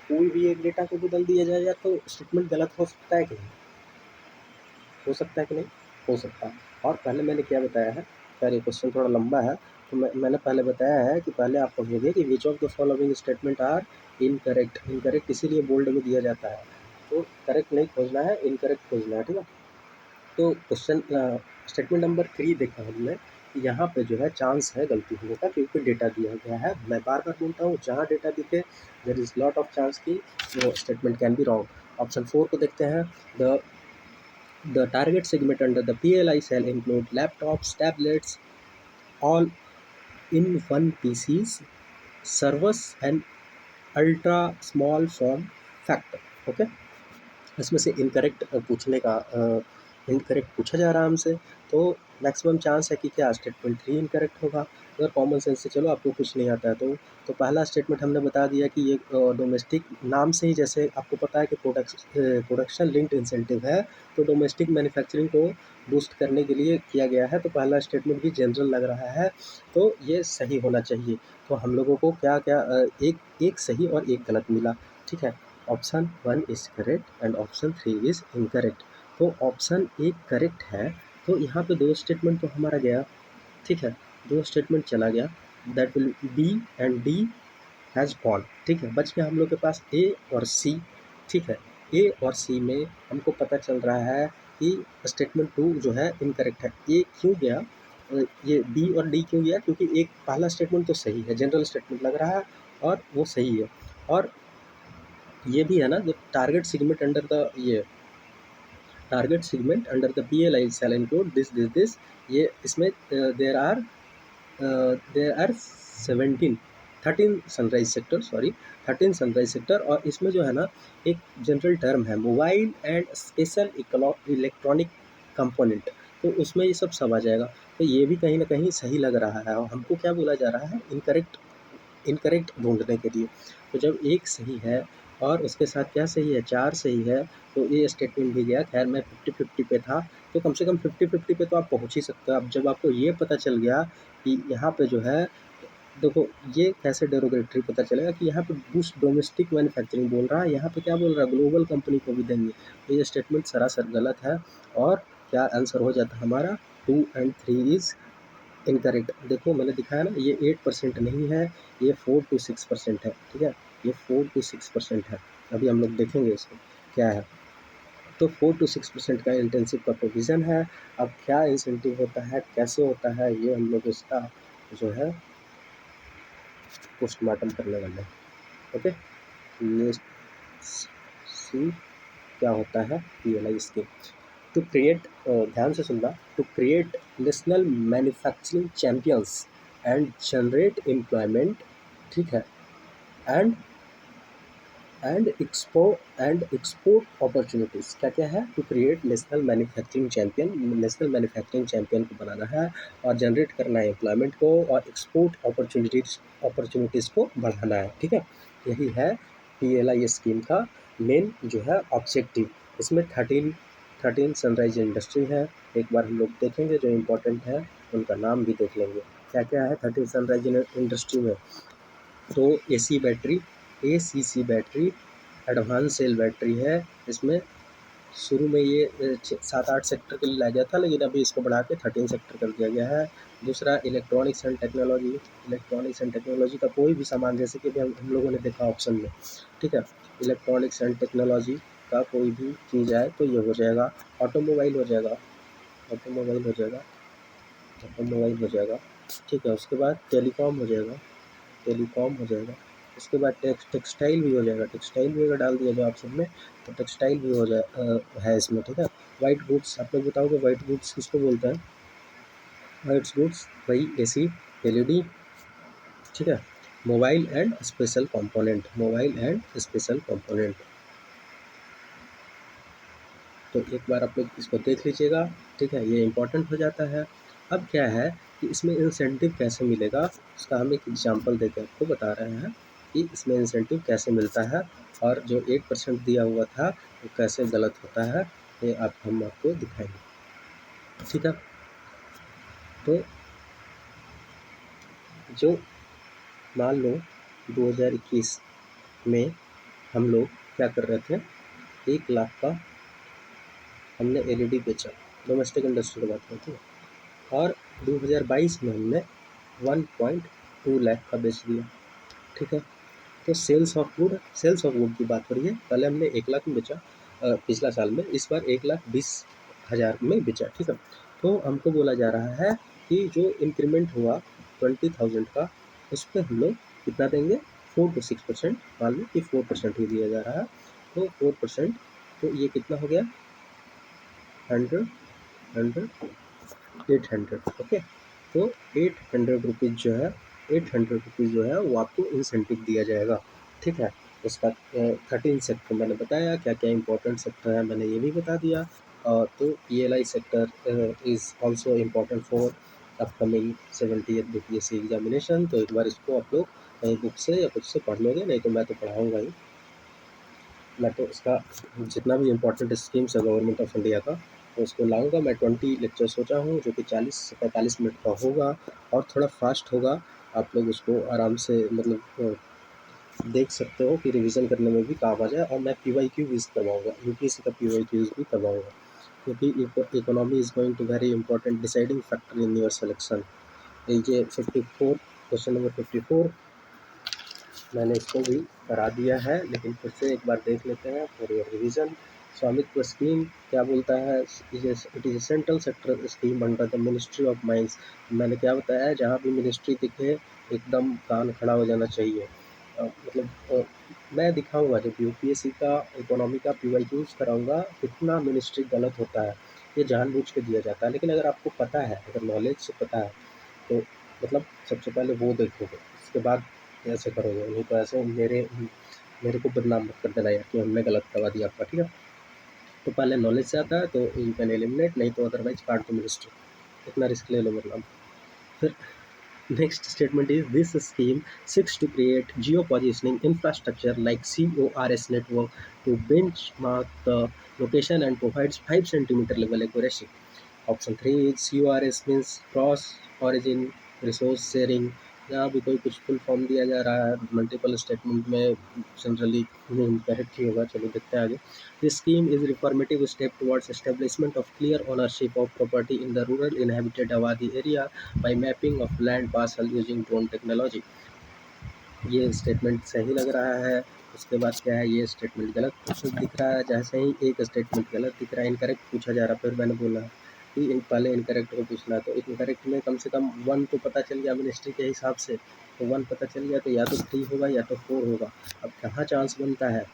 कोई भी एक data को बदल दिया जाए तो statement गलत हो सकता है कि नहीं? हो सकता है कि नहीं? हो सकता है। और पहले मैंने क्या बताया है? खैर ये क्वेश्चन थोड़ा लंबा है, तो मैंने पहले बताया है कि पहले आप पढ़ोगे कि which of the following statement are incorrect. Incorrect इसीलिए बोल्ड में दिया जाता है, तो करेक्ट नहीं खोजना है, इनकरेक्ट खोजना है। ठीक है, तो क्वेश्चन स्टेटमेंट नंबर 3 देखा हमने, यहाँ पे जो है चांस है गलती होने का, क्योंकि डेटा दिया गया है। मैं बार बार बोलता हूँ, जहाँ डेटा दिखे there is lot of chance की वो statement can be wrong. Option 4 को देखते हैं। The The target segment under the PLI shall include laptops, tablets, all in one PCs, servers and ultra small form factor. Okay, इसमें से incorrect पूछने का incorrect पूछा जा रहा है हमसे, तो मैक्सिमम चांस है कि क्या स्टेटमेंट 3 इनकरेक्ट होगा। अगर कॉमन सेंस से चलो आपको कुछ नहीं आता है तो पहला स्टेटमेंट हमने बता दिया कि ये डोमेस्टिक नाम से ही, जैसे आपको पता है कि प्रोडक्शन लिंक्ड इंसेंटिव है, तो डोमेस्टिक मैन्युफैक्चरिंग को बूस्ट करने के लिए किया गया है, तो पहला स्टेटमेंट भी जनरल लग रहा है, तो ये सही होना चाहिए। तो हम लोगों को क्या क्या एक सही और एक गलत मिला, ठीक है। Option 1 is correct and option 3 is incorrect. तो ऑप्शन एक करेक्ट है, तो यहाँ पे 2 स्टेटमेंट तो हमारा गया, ठीक है, 2 स्टेटमेंट चला गया, that will B and D has gone, ठीक है। बच गया हम लोग के पास ए और सी, ठीक है। ए और सी में हमको पता चल रहा है कि स्टेटमेंट 2 जो है इनकरेक्ट है। ए क्यों गया, ये बी और डी क्यों गया, क्योंकि एक पहला स्टेटमेंट तो सही है, जनरल स्टेटमेंट लग रहा है और वो सही है, और ये भी है ना, जो टारगेट सेगमेंट अंडर द ये target segment under the PLI shall include this, ये इसमें there are 13 sunrise sector, sorry 13 sunrise sector, और इसमें जो है ना एक जनरल टर्म है mobile and special electronic component, तो उसमें ये सब आ जाएगा। तो ये भी कहीं ना कहीं सही लग रहा है, और हमको क्या बोला जा रहा है, इनकरेक्ट ढूंढने के लिए। तो जब एक सही है और उसके साथ क्या सही है, 4 सही है, तो ये स्टेटमेंट भी गया। खैर मैं 50-50 पे था, तो कम से कम 50-50 पे तो आप पहुँच ही सकते हो। अब जब आपको ये पता चल गया कि यहाँ पे जो है, देखो ये कैसे डेरोगेटरी पता चलेगा कि यहाँ पे बूस्ट डोमेस्टिक मैन्युफैक्चरिंग बोल रहा है, यहाँ पे क्या बोल रहा है, ग्लोबल कंपनी को भी देंगे, तो ये स्टेटमेंट सरासर गलत है। और क्या आंसर हो जाता है हमारा, 2 एंड 3 इज़ इनकरेक्ट। देखो मैंने दिखाया ना, ये 8% नहीं है, ये 4 to 6% है, ठीक है, ये 4 to 6% है। अभी हम लोग देखेंगे इसको क्या है। तो 4 to 6% का इंटेंसिव का प्रोविज़न है। अब क्या इंसेंटिव होता है, कैसे होता है, ये हम लोग इसका जो है पोस्टमार्टम करने वाले हैं। ओके, नेक्स्ट सी क्या होता है PLI स्कीम। टू क्रिएट, ध्यान से सुनना, to create national manufacturing champions and generate employment, ठीक है, एंड एक्सपोर्ट अपॉर्चुनिटीज़। क्या क्या है, to create national manufacturing champion, national manufacturing champion को बनाना है, और जनरेट करना है एम्प्लॉयमेंट को, और एक्सपोर्ट अपॉर्चुनिटीज़ को बढ़ाना है, ठीक है। यही है PLI स्कीम का मेन जो है ऑब्जेक्टिव। इसमें 13 सनराइज इंडस्ट्री है, एक बार हम लोग देखेंगे, जो इम्पोर्टेंट है उनका नाम भी देख लेंगे। क्या क्या है 13 सनराइज इंडस्ट्री में, तो ACC battery advance cell battery है। इसमें शुरू में ये 7-8 सेक्टर के लिए लाया गया था, लेकिन अभी इसको बढ़ा के 13 सेक्टर कर दिया गया है। दूसरा इलेक्ट्रॉनिक्स एंड टेक्नोलॉजी का कोई भी सामान, जैसे कि हम लोगों ने देखा ऑप्शन में, ठीक है, इलेक्ट्रॉनिक्स एंड टेक्नोलॉजी का कोई भी चीज़ आए तो ये हो जाएगा। ऑटोमोबाइल हो जाएगा, ऑटोमोबाइल हो जाएगा, ऑटोमोबाइल हो जाएगा, ठीक है। उसके बाद टेलीकॉम हो जाएगा, टेलीकॉम हो जाएगा। उसके बाद टेक्सटाइल भी हो जाएगा, टेक्सटाइल भी अगर डाल दिया जाए ऑप्शन में तो टेक्सटाइल भी हो जाए है इसमें, ठीक है। वाइट गुड्स, आप लोग बताओगे वाइट गुड्स किसको बोलते हैं, वाइट गुड्स वही AC LED, ठीक है। Mobile and special component, mobile and special component. तो एक बार आप लोग इसको देख लीजिएगा, ठीक है, ये इंपॉर्टेंट हो जाता है। अब क्या है कि इसमें इंसेंटिव कैसे मिलेगा, उसका हम एक एग्जांपल देकर आपको बता रहे हैं कि इसमें इंसेंटिव कैसे मिलता है, और जो 8% दिया हुआ था वो कैसे गलत होता है, ये हम आपको दिखाएंगे, ठीक है। तो जो मान लो 2021 में हम लोग क्या कर रहे थे, 1 लाख का हमने LED बेचा, डोमेस्टिक इंडस्ट्री की बात करते हैं, और 2022 में हमने 1.2 लाख का बेच दिया, ठीक है। तो सेल्स ऑफ गुड की बात हो रही है। पहले हमने 1 लाख में बेचा पिछला साल में, इस बार 1,20,000 में बेचा, ठीक है। तो हमको बोला जा रहा है कि जो इंक्रीमेंट हुआ 20,000 का, उस पर हम लोग कितना देंगे, 4 to 6%, मान लो कि 4% ही दिया जा रहा है, तो 4%, तो ये कितना हो गया, हंड्रेड, हंड्रेड, 800। ओके, तो 800 रुपीज़ जो है, 800 रुपीज़ जो है वो आपको इंसेंटिव दिया जाएगा। ठीक है, उसका 13 सेक्टर मैंने बताया, क्या क्या इंपॉर्टेंट सेक्टर है मैंने ये भी बता दिया। तो PLI sector is also important for upcoming 70th BPSC examination. तो एक बार इसको आप लोग कहीं बुक से या कुछ से पढ़ लोगे, नहीं तो मैं तो पढ़ाऊँगा ही। मैं तो इसका जितना भी इम्पोर्टेंट स्कीम्स है गवर्नमेंट ऑफ इंडिया का, तो उसको लाऊंगा। मैं 20 लेक्चर सोचा हूँ जो कि 40 से 45 मिनट का होगा और थोड़ा फास्ट होगा। आप लोग उसको आराम से मतलब देख सकते हो कि रिवीजन करने में भी काम आ जाए। और मैं PYQ भी करवाऊँगा, UPSC का PYQs भी करवाऊँगा, क्योंकि economy is going to very important deciding factor in your selection. ये 54 क्वेश्चन नंबर 54 मैंने इसको भी करा दिया है, लेकिन फिर से एक बार देख लेते हैं फॉर योर रिवीजन। स्वामित्व स्कीम क्या बोलता है? It is central sector scheme under the ministry of mines. मैंने क्या बताया है, जहाँ भी मिनिस्ट्री दिखे एकदम कान खड़ा हो जाना चाहिए। मैं दिखाऊंगा जब UPSC का इकोनॉमी का PYQs कराऊंगा कितना मिनिस्ट्री गलत होता है। ये जानबूझ के दिया जाता है, लेकिन अगर आपको पता है, अगर नॉलेज से पता है, तो मतलब सबसे पहले वो देखोगे, उसके बाद ऐसे करोगे। नहीं तो ऐसे मेरे को बदनाम मत कर देना यार कि हमने गलत करवा दिया आपका। ठीक है, तो पहले नॉलेज से आता है तो यू कैन एलिमिनेट, नहीं तो अदरवाइज काट दो मिनिस्ट्री। इतना रिस्क ले लो मतलब। फिर next statement is this scheme seeks to create geopositioning infrastructure like CORS network to benchmark the location and provides 5 centimeter level accuracy. Option 3 is CORS means cross origin resource sharing. यहाँ भी कोई कुछ full form दिया जा रहा है multiple statement में, generally incorrect ही होगा। चलो देखते हैं आगे। This scheme is reformative step towards establishment of clear ownership of property in the rural inhabited abadi area by mapping of land parcel using drone technology. ये स्टेटमेंट सही लग रहा है। उसके बाद क्या है, ये स्टेटमेंट गलत दिख रहा है। जैसे ही एक स्टेटमेंट गलत दिख रहा है, इनकरेक्ट पूछा जा रहा है, फिर मैंने बोला कि पहले इनकरेक्ट को पूछना। तो इनकरेक्ट में कम से कम 1 तो पता चल गया मिनिस्ट्री के हिसाब से, तो 1 पता चल गया तो या तो 3 होगा या तो 4 होगा। अब कहाँ चांस बनता है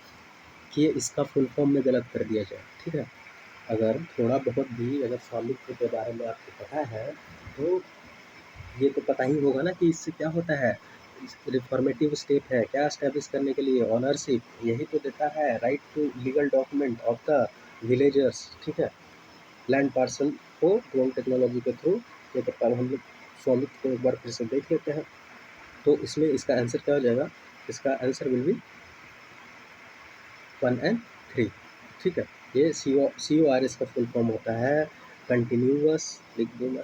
कि इसका फुल फॉर्म में गलत कर दिया जाए। ठीक है, अगर थोड़ा बहुत भी अगर स्वामित्व के बारे में आपको पता है, तो ये तो पता ही होगा ना कि इससे क्या होता है। रिफॉर्मेटिव स्टेप है, क्या एस्टेब्लिश करने के लिए? ऑनरशिप, यही तो देता है, right to legal document of the villagers. ठीक है, लैंड पार्सल को ड्रोन टेक्नोलॉजी के थ्रू ये करता है। हम लोग स्वामित्व को एक बार फिर से देख लेते हैं। तो इसमें इसका आंसर क्या हो जाएगा? इसका आंसर विल बी 1 and 3। ठीक है, ये CORS का फुल फॉर्म होता है कंटिन्यूअस। लिख दूंगा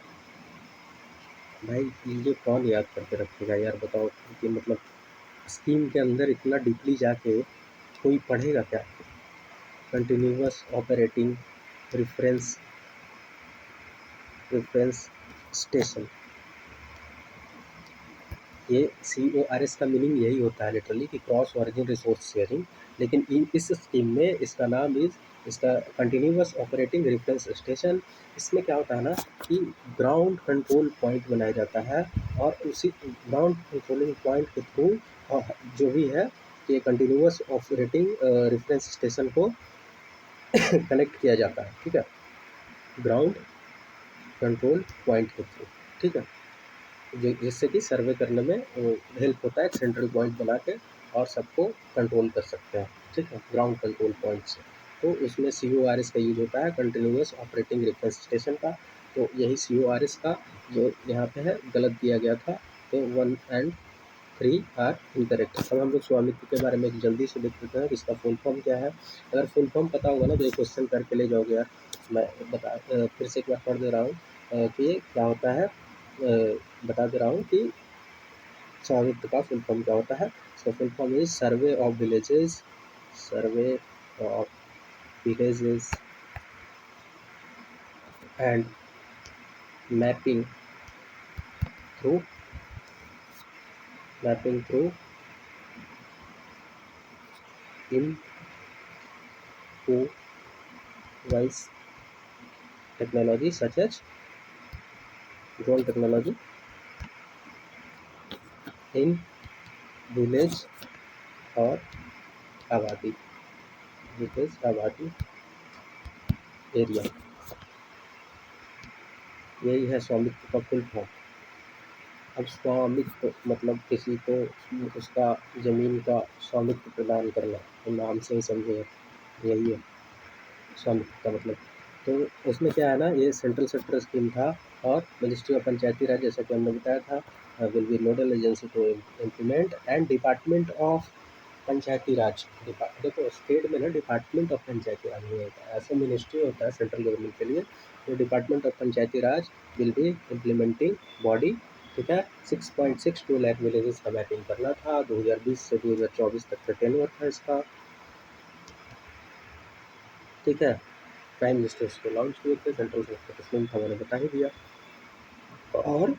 भाई, ये कौन याद करके रखेगा यार, बताओ कि मतलब स्कीम के अंदर इतना डीपली जाके कोई पढ़ेगा क्या? Continuous operating reference reference station, ये CORS का मीनिंग यही होता है लिटरली कि क्रॉस ऑरिजिन रिसोर्स शेयरिंग। लेकिन इस स्कीम में इसका नाम इसका कंटिन्यूअस ऑपरेटिंग रेफरेंस स्टेशन। इसमें क्या होता है ना कि ग्राउंड कंट्रोल पॉइंट बनाया जाता है, और उसी ग्राउंड कंट्रोलिंग पॉइंट के थ्रू जो भी है कि कंटिन्यूअस ऑपरेटिंग रेफरेंस स्टेशन को कनेक्ट किया जाता है। ठीक है, ग्राउंड कंट्रोल पॉइंट के थ्रू। ठीक है, जिससे कि सर्वे करने में हेल्प होता है, एक सेंट्रल पॉइंट बना के और सबको कंट्रोल कर सकते हैं। ठीक है, ग्राउंड कंट्रोल पॉइंट से। तो उसमें CORS का यूज होता है, कंटिन्यूअस ऑपरेटिंग रेफरेंस स्टेशन का। तो यही CORS का जो यहाँ पे है गलत दिया गया था। तो 1 and 3 आर इनकरेक्ट। अब हम लोग स्वामित्व के बारे में जल्दी से देख लेते हैं कि इसका फुल फॉर्म क्या है। अगर फुल फॉर्म पता होगा ना तो ये क्वेश्चन करके ले जाओगे यार। मैं फिर से एक बार पढ़ दे रहा हूँ कि क्या होता है। बता दे रहा हूँ कि स्वामित्व का फुल फॉर्म क्या होता है। इसका full form is survey of villages, survey of villages and mapping through इन वाइस technology such as drone technology in village और आबादी, विलेज आबादी एरिया। यही है स्वामित्व का फुल फॉर्म। अब स्वामित्व मतलब किसी को उसका ज़मीन का स्वामित्व प्रदान करना, तो नाम से ही समझे यही है स्वामित्व का मतलब। तो उसमें क्या है ना, ये सेंट्रल सेक्टर स्कीम था और मिनिस्ट्री ऑफ पंचायती राज, जैसा कि हमने बताया था, will be nodal agency to implement and department of panchayati raj. देखो स्टेट में ना डिपार्टमेंट ऑफ पंचायती राज नहीं होता है, ऐसा मिनिस्ट्री होता है सेंट्रल गवर्नमेंट के लिए। तो department of panchayati Raj will be implementing body, ठीक है। 6.62 लाख विलेजेस का मैपिंग करना था। 2020 से 2024 तक का टेन्योर था इसका, ठीक है। प्राइम मिनिस्टर इसको लॉन्च किए थे, सेंट्रल सेक्टर स्कीम था, मैंने बता ही दिया। और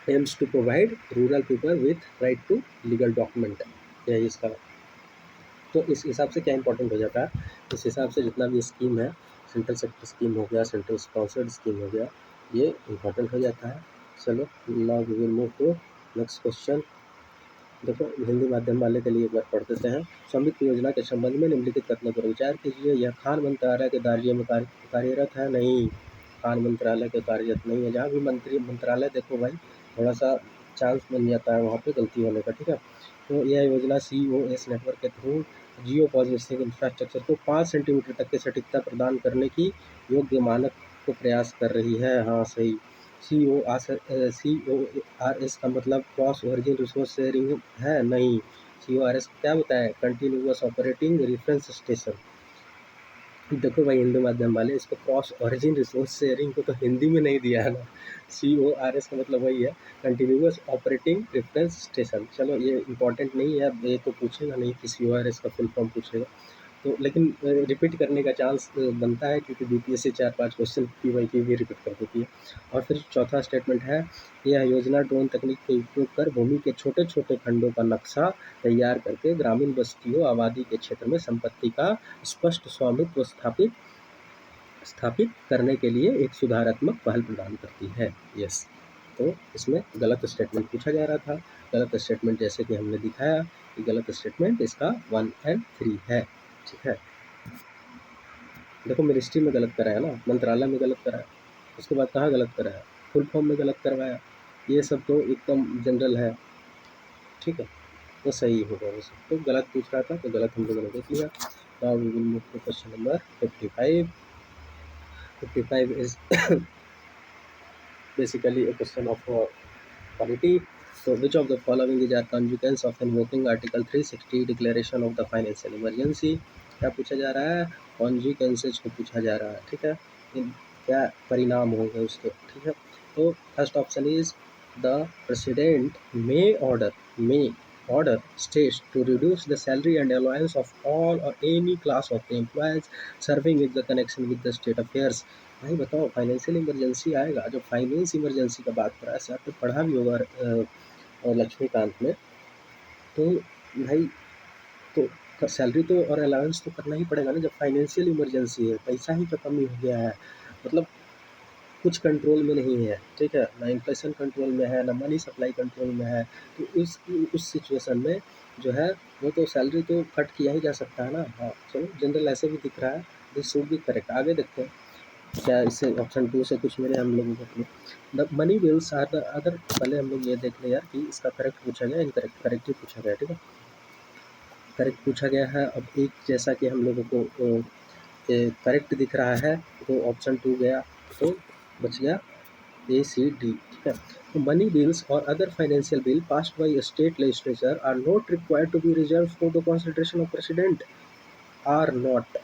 aims to provide rural people with right to legal document, यही इसका। तो इस हिसाब से क्या इंपॉर्टेंट हो जाता है, इस हिसाब से जितना भी स्कीम है, सेंट्रल सेक्टर स्कीम हो गया, सेंट्रल स्पॉन्सर्ड स्कीम हो गया, ये इंपॉर्टेंट हो जाता है। चलो now we will move to next question. देखो हिंदी माध्यम वाले के लिए एक बार पढ़ देते हैं। स्वामित्व योजना के संबंध में निम्नलिखित कथनों पर विचार कीजिए। यह खान मंत्रालय के दायरे में कार्यरत है? नहीं, खान मंत्रालय के कार्यरत नहीं है। जहाँ भी मंत्रालय देखो भाई, थोड़ा सा चांस बन जाता है वहाँ पे गलती होने का, ठीक है। तो यह योजना COS नेटवर्क के थ्रू जियो पॉजिटिव इंफ्रास्ट्रक्चर को 5 सेंटीमीटर तक की सटीकता प्रदान करने की योग्य मानक को प्रयास कर रही है। हाँ सही। CORS का मतलब क्रॉस ओरिजिन रिसोर्स शेयरिंग है? नहीं। CORS क्या होता है? Continuous operating reference station. देखो भाई हिंदी माध्यम वाले, इसको क्रॉस ओरिजिन रिसोर्स शेयरिंग को तो हिंदी में नहीं दिया है ना। CORS का मतलब वही है, कंटिन्यूअस ऑपरेटिंग रेफरेंस स्टेशन। चलो ये इंपॉर्टेंट नहीं है, ये तो पूछेगा नहीं कि CORS का फुल फॉर्म पूछेगा तो, लेकिन रिपीट करने का चांस बनता है क्योंकि BPSC 4-5 क्वेश्चन PYQ भी रिपीट कर देती है। और फिर चौथा स्टेटमेंट है, यह योजना ड्रोन तकनीक का उपयोग कर भूमि के छोटे छोटे खंडों का नक्शा तैयार करके ग्रामीण बस्तियों आबादी के क्षेत्र में संपत्ति का स्पष्ट स्वामित्व स्थापित करने के लिए एक सुधारात्मक पहल प्रदान करती है। यस, तो इसमें गलत स्टेटमेंट पूछा जा रहा था। गलत स्टेटमेंट जैसे कि हमने दिखाया कि गलत स्टेटमेंट इसका 1 और 3 है, ठीक है। देखो मिनिस्ट्री में गलत कराया ना, मंत्रालय में गलत कराया, उसके बाद कहाँ गलत कराया, फुल फॉर्म में गलत करवाया। ये सब तो एकदम जनरल है, ठीक है। तो सही होगा वो सब, तो गलत पूछ रहा था तो गलत हम लोगों ने देख लिया। Now we will move to question number 55। 55 is basically a question of quality. So which of the following is a consequence of invoking Article 360 Declaration of the Financial Emergency? क्या पूछा जा रहा है? कॉन्जिक्वेंसेज को पूछा जा रहा है, ठीक है। क्या परिणाम होंगे उसके, ठीक है। तो first option is the president may order states to reduce the salary and allowance of all or any class of the employees serving with the connection with the state affairs। भाई बताओ फाइनेंशियल इमरजेंसी आएगा, जब finance emergency का बात करा है, sir आपने पढ़ा भी होगा लक्ष्मीकांत में, तो भाई तो सैलरी तो और अलाउंस तो करना ही पड़ेगा ना, जब फाइनेंशियल इमरजेंसी है, पैसा ही तो कमी हो गया है, मतलब कुछ कंट्रोल में नहीं है, ठीक है, ना इन्फ्लेशन कंट्रोल में है, ना मनी सप्लाई कंट्रोल में है। तो उस सिचुएशन में जो है वो तो सैलरी तो कट किया ही जा सकता है ना। हाँ चलो जनरल ऐसे भी दिख रहा है, दिस शुड बी करेक्ट। आगे देखते हैं क्या इससे ऑप्शन 2 से कुछ मिले हम लोगों को। The money bills are the other, पहले हम लोग ये देख ले यार कि इसका करेक्ट पूछा गया, इनकरेक्ट, करेक्ट ही पूछा गया, ठीक है। करेक्ट पूछा गया है। अब एक जैसा कि हम लोगों को करेक्ट दिख रहा है तो ऑप्शन 2 गया, तो बच गया ACD, ठीक है। तो मनी बिल्स और other financial bill passed by state legislature are not required to be reserve for the consideration of president, are not.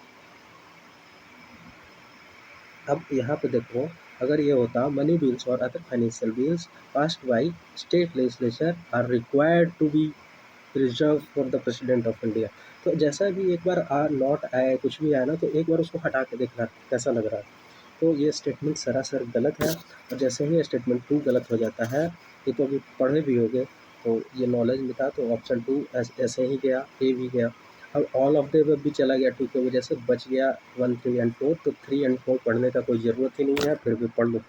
अब यहाँ पे देखो, अगर ये होता मनी बिल्स और other financial bills passed by state legislature are required to be reserve for the president of India, तो जैसा भी एक बार आर नॉट आए, कुछ भी आए ना, तो एक बार उसको हटा के देखना कैसा लग रहा है। तो ये स्टेटमेंट सरासर गलत है। और जैसे ही स्टेटमेंट 2 गलत हो जाता है, ये तो अभी पढ़े भी होगे, तो ये नॉलेज में था, तो ऑप्शन 2 ऐसे ही गया, ए भी गया। अब ऑल ऑफ द अबव भी चला गया 2 की वजह से, बच गया 1, 3 एंड 4, तो 3 एंड 4 पढ़ने का कोई ज़रूरत ही नहीं है, फिर भी पढ़ लो।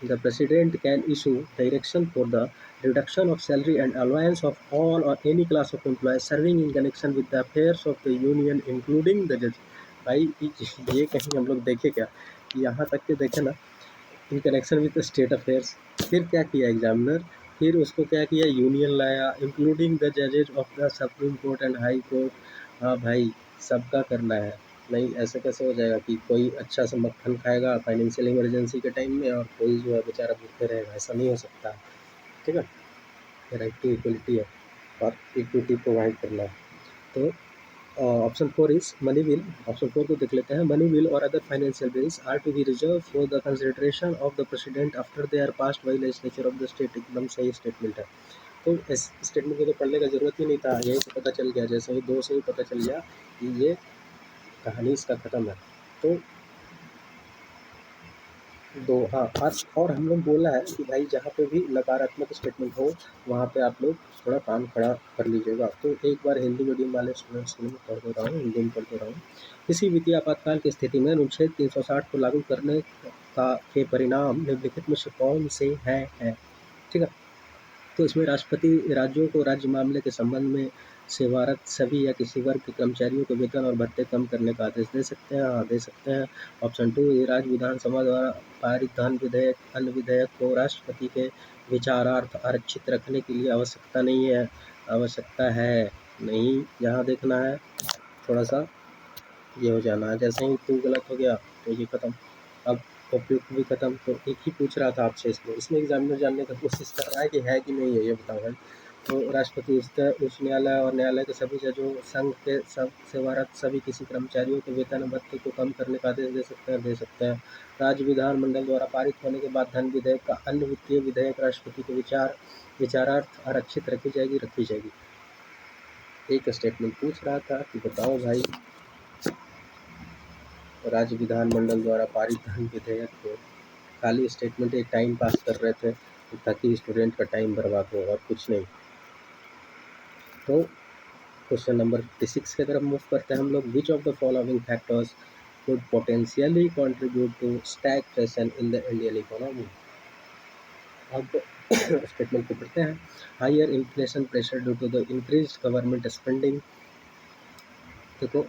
The President can issue direction for the reduction of salary and allowance of all or any class of employees serving in connection with the affairs of the union including the judge। भाई ये कहीं हम लोग देखे क्या यहाँ तक के देखे ना, in connection with state affairs. फिर क्या किया एग्जामिनर, फिर उसको क्या किया, यूनियन लाया, इंक्लूडिंग द जजेज of the supreme court and high court. हाँ भाई, सबका करना है। नहीं ऐसे कैसे हो जाएगा कि कोई अच्छा सा मक्खन खाएगा फाइनेंशियल इमरजेंसी के टाइम में और कोई जो है बेचारा भूखे रहेगा, ऐसा नहीं हो सकता। ठीक है, राइट टू इक्वलिटी है और इक्विटी प्रोवाइड करना है। तो option 4 is money bill. Option 4 को देख लेते हैं। मनी विल और other financial bills are to be reserve for the consideration of the president after they are passed by legislature of the state. एकदम सही स्टेटमेंट है। तो इस स्टेटमेंट को तो पढ़ने का जरूरत ही नहीं था, यही से पता चल गया, जैसे ही 2 से ही पता चल गया कि ये कहानी इसका खत्म है। तो दो, हाँ, और हम लोग बोला है कि भाई जहाँ पे भी नकारात्मक स्टेटमेंट हो वहाँ पे आप लोग थोड़ा कान खड़ा कर लीजिएगा। तो एक बार हिंदी मीडियम वाले स्टूडेंट्स के लिए मैं पढ़ दे रहा हूँ, हिंदी में पढ़ दे रहा हूँ। किसी वित्तीय आपातकाल की स्थिति में अनुच्छेद 360 को लागू करने का के परिणाम निम्नलिखित में से कौन से है। ठीक है, तो इसमें राष्ट्रपति राज्यों को राज्य मामले के संबंध में सेवारत सभी या किसी वर्ग के कर्मचारियों के वेतन और भत्ते कम करने का आदेश दे सकते हैं। हाँ, दे सकते हैं। ऑप्शन 2, ये राज्य विधानसभा द्वारा पारित धन विधेयक अन्य विधेयक को राष्ट्रपति के विचारार्थ आरक्षित रखने के लिए आवश्यकता नहीं है। आवश्यकता है नहीं, यहाँ देखना है थोड़ा सा, ये हो जाना है। जैसे ही 2 गलत हो गया तो ये खत्म। अब उपयुक्त भी खत्म। तो एक ही पूछ रहा था आपसे, इसमें एग्जामिनर जानने का कोशिश कर रहा है कि है कि नहीं है, ये बताओ भाई। तो राष्ट्रपति उच्च न्यायालय और न्यायालय के सभी जजों संघ के सब सेवारत सभी किसी कर्मचारियों के वेतन और भत्ते को कम करने का आदेश दे सकते हैं। दे सकते हैं। राज्य विधानमंडल द्वारा पारित होने के बाद धन विधेयक का अन्य वित्तीय विधेयक राष्ट्रपति के विचारार्थ आरक्षित रखी जाएगी। रखी जाएगी। एक स्टेटमेंट पूछ रहा था कि बताओ भाई, राज्य विधानमंडल द्वारा पारित धन विधेयक को, खाली स्टेटमेंट एक टाइम पास कर रहे थे ताकि स्टूडेंट का टाइम बर्बाद हो और कुछ नहीं। तो क्वेश्चन नंबर 56 की तरफ मूव करते हैं हम लोग। विच of the following factors could potentially contribute to stagflation in the Indian economy। अब स्टेटमेंट को पढ़ते हैं। Higher inflation pressure due to the increased government spending. देखो,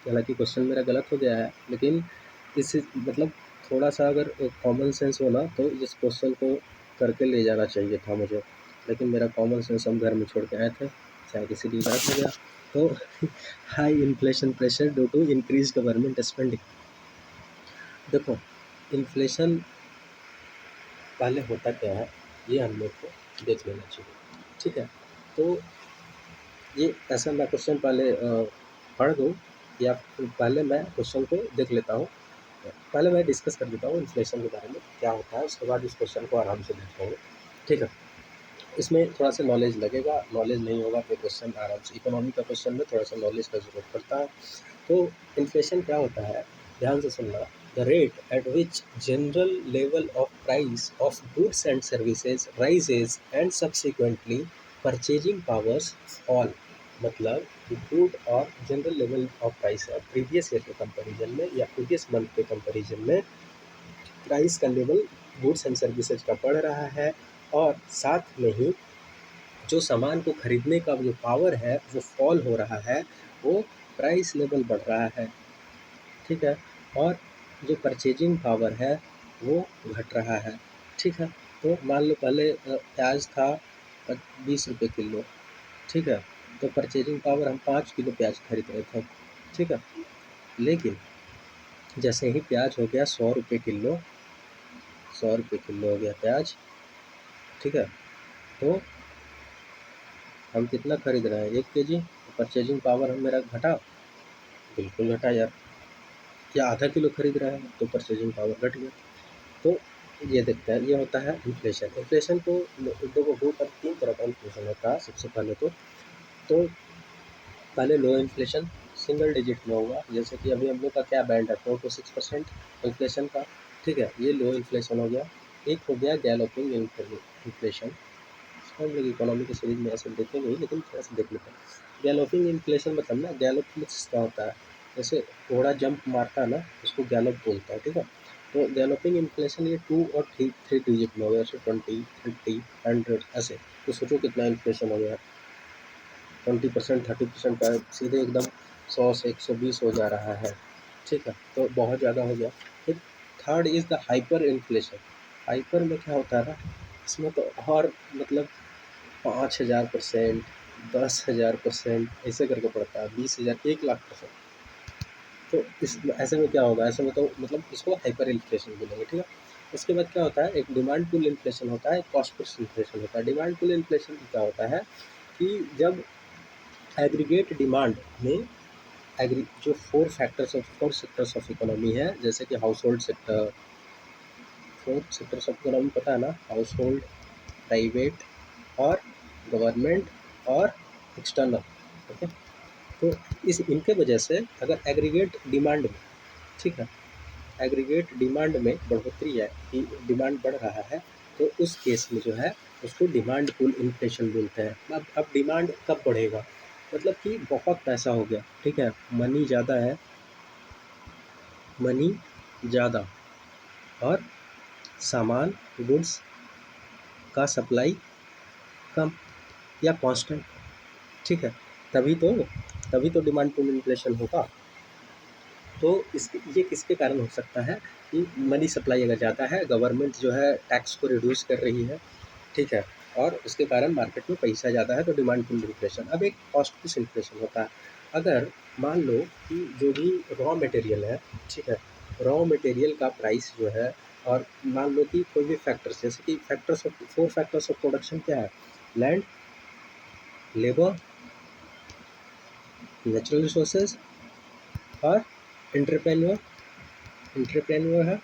हालांकि क्वेश्चन मेरा गलत हो गया है, लेकिन इस मतलब थोड़ा सा अगर कॉमन सेंस हो ना तो इस क्वेश्चन को करके ले जाना चाहिए था मुझे, लेकिन मेरा कॉमन सेंस हम घर में छोड़ के आए थे, शायद इसीलिए गलत हो गया। तो high inflation pressure due to increase government spending. देखो, इन्फ्लेशन पहले होता क्या है ये हम लोग को देख लेना चाहिए। ठीक है, तो ये ऐसा मैं क्वेश्चन पहले पढ़ दूँ या पहले मैं क्वेश्चन को देख लेता हूँ। पहले मैं डिस्कस कर देता हूँ इन्फ्लेशन के बारे में क्या होता है, उसके बाद इस क्वेश्चन को आराम से देखेंगे। ठीक है, इसमें थोड़ा सा नॉलेज लगेगा, नॉलेज नहीं होगा तो क्वेश्चन आराम से, इकोनॉमी का क्वेश्चन में थोड़ा सा नॉलेज का ज़रूरत पड़ता है। तो इन्फ्लेशन क्या होता है, ध्यान से सुनना। The rate at which general level of price of goods and services rises and subsequently purchasing powers fall. मतलब गुड और जनरल लेवल ऑफ प्राइस है प्रीवियस ईयर के कंपैरिजन में या प्रीवियस मंथ के कंपैरिजन में प्राइस का लेवल गुड्स एंड सर्विसेज का बढ़ रहा है, और साथ में ही जो सामान को खरीदने का जो पावर है वो फॉल हो रहा है, वो प्राइस लेवल बढ़ रहा है। ठीक है, और जो परचेजिंग पावर है वो घट रहा है। ठीक है, तो मान लो पहले प्याज था 20 रुपये किलो। ठीक है, तो परचेजिंग पावर हम 5 किलो प्याज खरीद रहे थे। ठीक है, लेकिन जैसे ही प्याज हो गया 100 रुपये किलो, 100 रुपये किलो हो गया प्याज। ठीक है, तो हम कितना खरीद रहे हैं, 1 kg। परचेजिंग पावर हम मेरा घटा, बिल्कुल घटा यार। या आधा किलो खरीद रहे हैं तो परचेजिंग पावर घट गया। तो ये देखते हैं, ये होता है इन्फ्लेशन। इन्फ्लेशन को देखो, 3 तरह का इन्फ्लेशन होता है। सबसे पहले तो पहले लो इन्फ्लेशन सिंगल डिजिट में होगा, जैसे कि अभी हम लोग का क्या बैंड है 4 to 6% इन्फ्लेशन का। ठीक है, ये लो इन्फ्लेशन हो गया। एक हो गया गैलोपिंग इन्फ्लेशन। इसको हम लोग इकोनॉमी के सीरीज में ऐसे देखेंगे ही, लेकिन थोड़ा सा देख लेते हैं। गैलोपिंग इन्फ्लेशन मतलब ना, गैलोप में क्या होता है, जैसे घोड़ा जंप मारता है ना, उसको गैलोप बोलता है। ठीक है, तो गैलोपिंग इन्फ्लेशन ये 2 और 3 डिजिट में हो गया, जैसे 20, 30, 100 ऐसे। तो सोचो कितना इन्फ्लेशन हो गया, 20%, 30% का सीधे एकदम 100 से 120 हो जा रहा है। ठीक है, तो बहुत ज़्यादा हो गया। फिर third is the hyper inflation. Hyper में क्या होता है ना, इसमें तो और मतलब 5000%, 10,000% ऐसे करके पड़ता है, 20,000, 1,00,000%। तो इस ऐसे में क्या होगा, ऐसे में तो मतलब इसको हाइपर इन्फ्लेशन बोलेंगे, ठीक है। उसके बाद क्या होता है, एक डिमांड पुल इन्फ्लेशन होता है, एक कॉस्ट पुश इन्फ्लेशन होता है। डिमांड पुल इन्फ्लेशन में क्या होता है कि जब एग्रीगेट डिमांड में जो फोर सेक्टर्स ऑफ इकोनॉमी है, जैसे कि house hold sector, four sectors of economy पता है ना, हाउस होल्ड, प्राइवेट और गवर्नमेंट और एक्सटर्नल, ओके। तो इस इनके वजह से अगर एग्रीगेट डिमांड में, ठीक है, एग्रीगेट डिमांड में बढ़ोतरी है कि डिमांड बढ़ रहा है, तो उस केस में जो है उसको डिमांड पुल इन्फ्लेशन बोलते हैं। अब डिमांड कब बढ़ेगा, मतलब कि बहुत पैसा हो गया, ठीक है, मनी ज़्यादा है, मनी ज़्यादा और सामान गुड्स का सप्लाई कम या कांस्टेंट, ठीक है, तभी तो तभी तो डिमांड पुल इन्फ्लेशन होगा। तो इसके ये किसके कारण हो सकता है कि मनी सप्लाई अगर ज़्यादा है, गवर्नमेंट जो है टैक्स को रिड्यूस कर रही है, ठीक है, और उसके कारण मार्केट में पैसा ज़्यादा है, तो डिमांड पुल इन्फ्लेशन। अब एक कॉस्ट पुश इन्फ्लेशन होता है। अगर मान लो कि जो भी रॉ मटेरियल है, ठीक है, रॉ मटेरियल का प्राइस जो है, और मान लो कि कोई भी फैक्टर्स, जैसे कि फोर फैक्टर्स ऑफ प्रोडक्शन क्या है, लैंड, लेबर, नेचुरल रिसोर्सेज और एंटरप्रेन्योर एंटरप्रेन्योर है।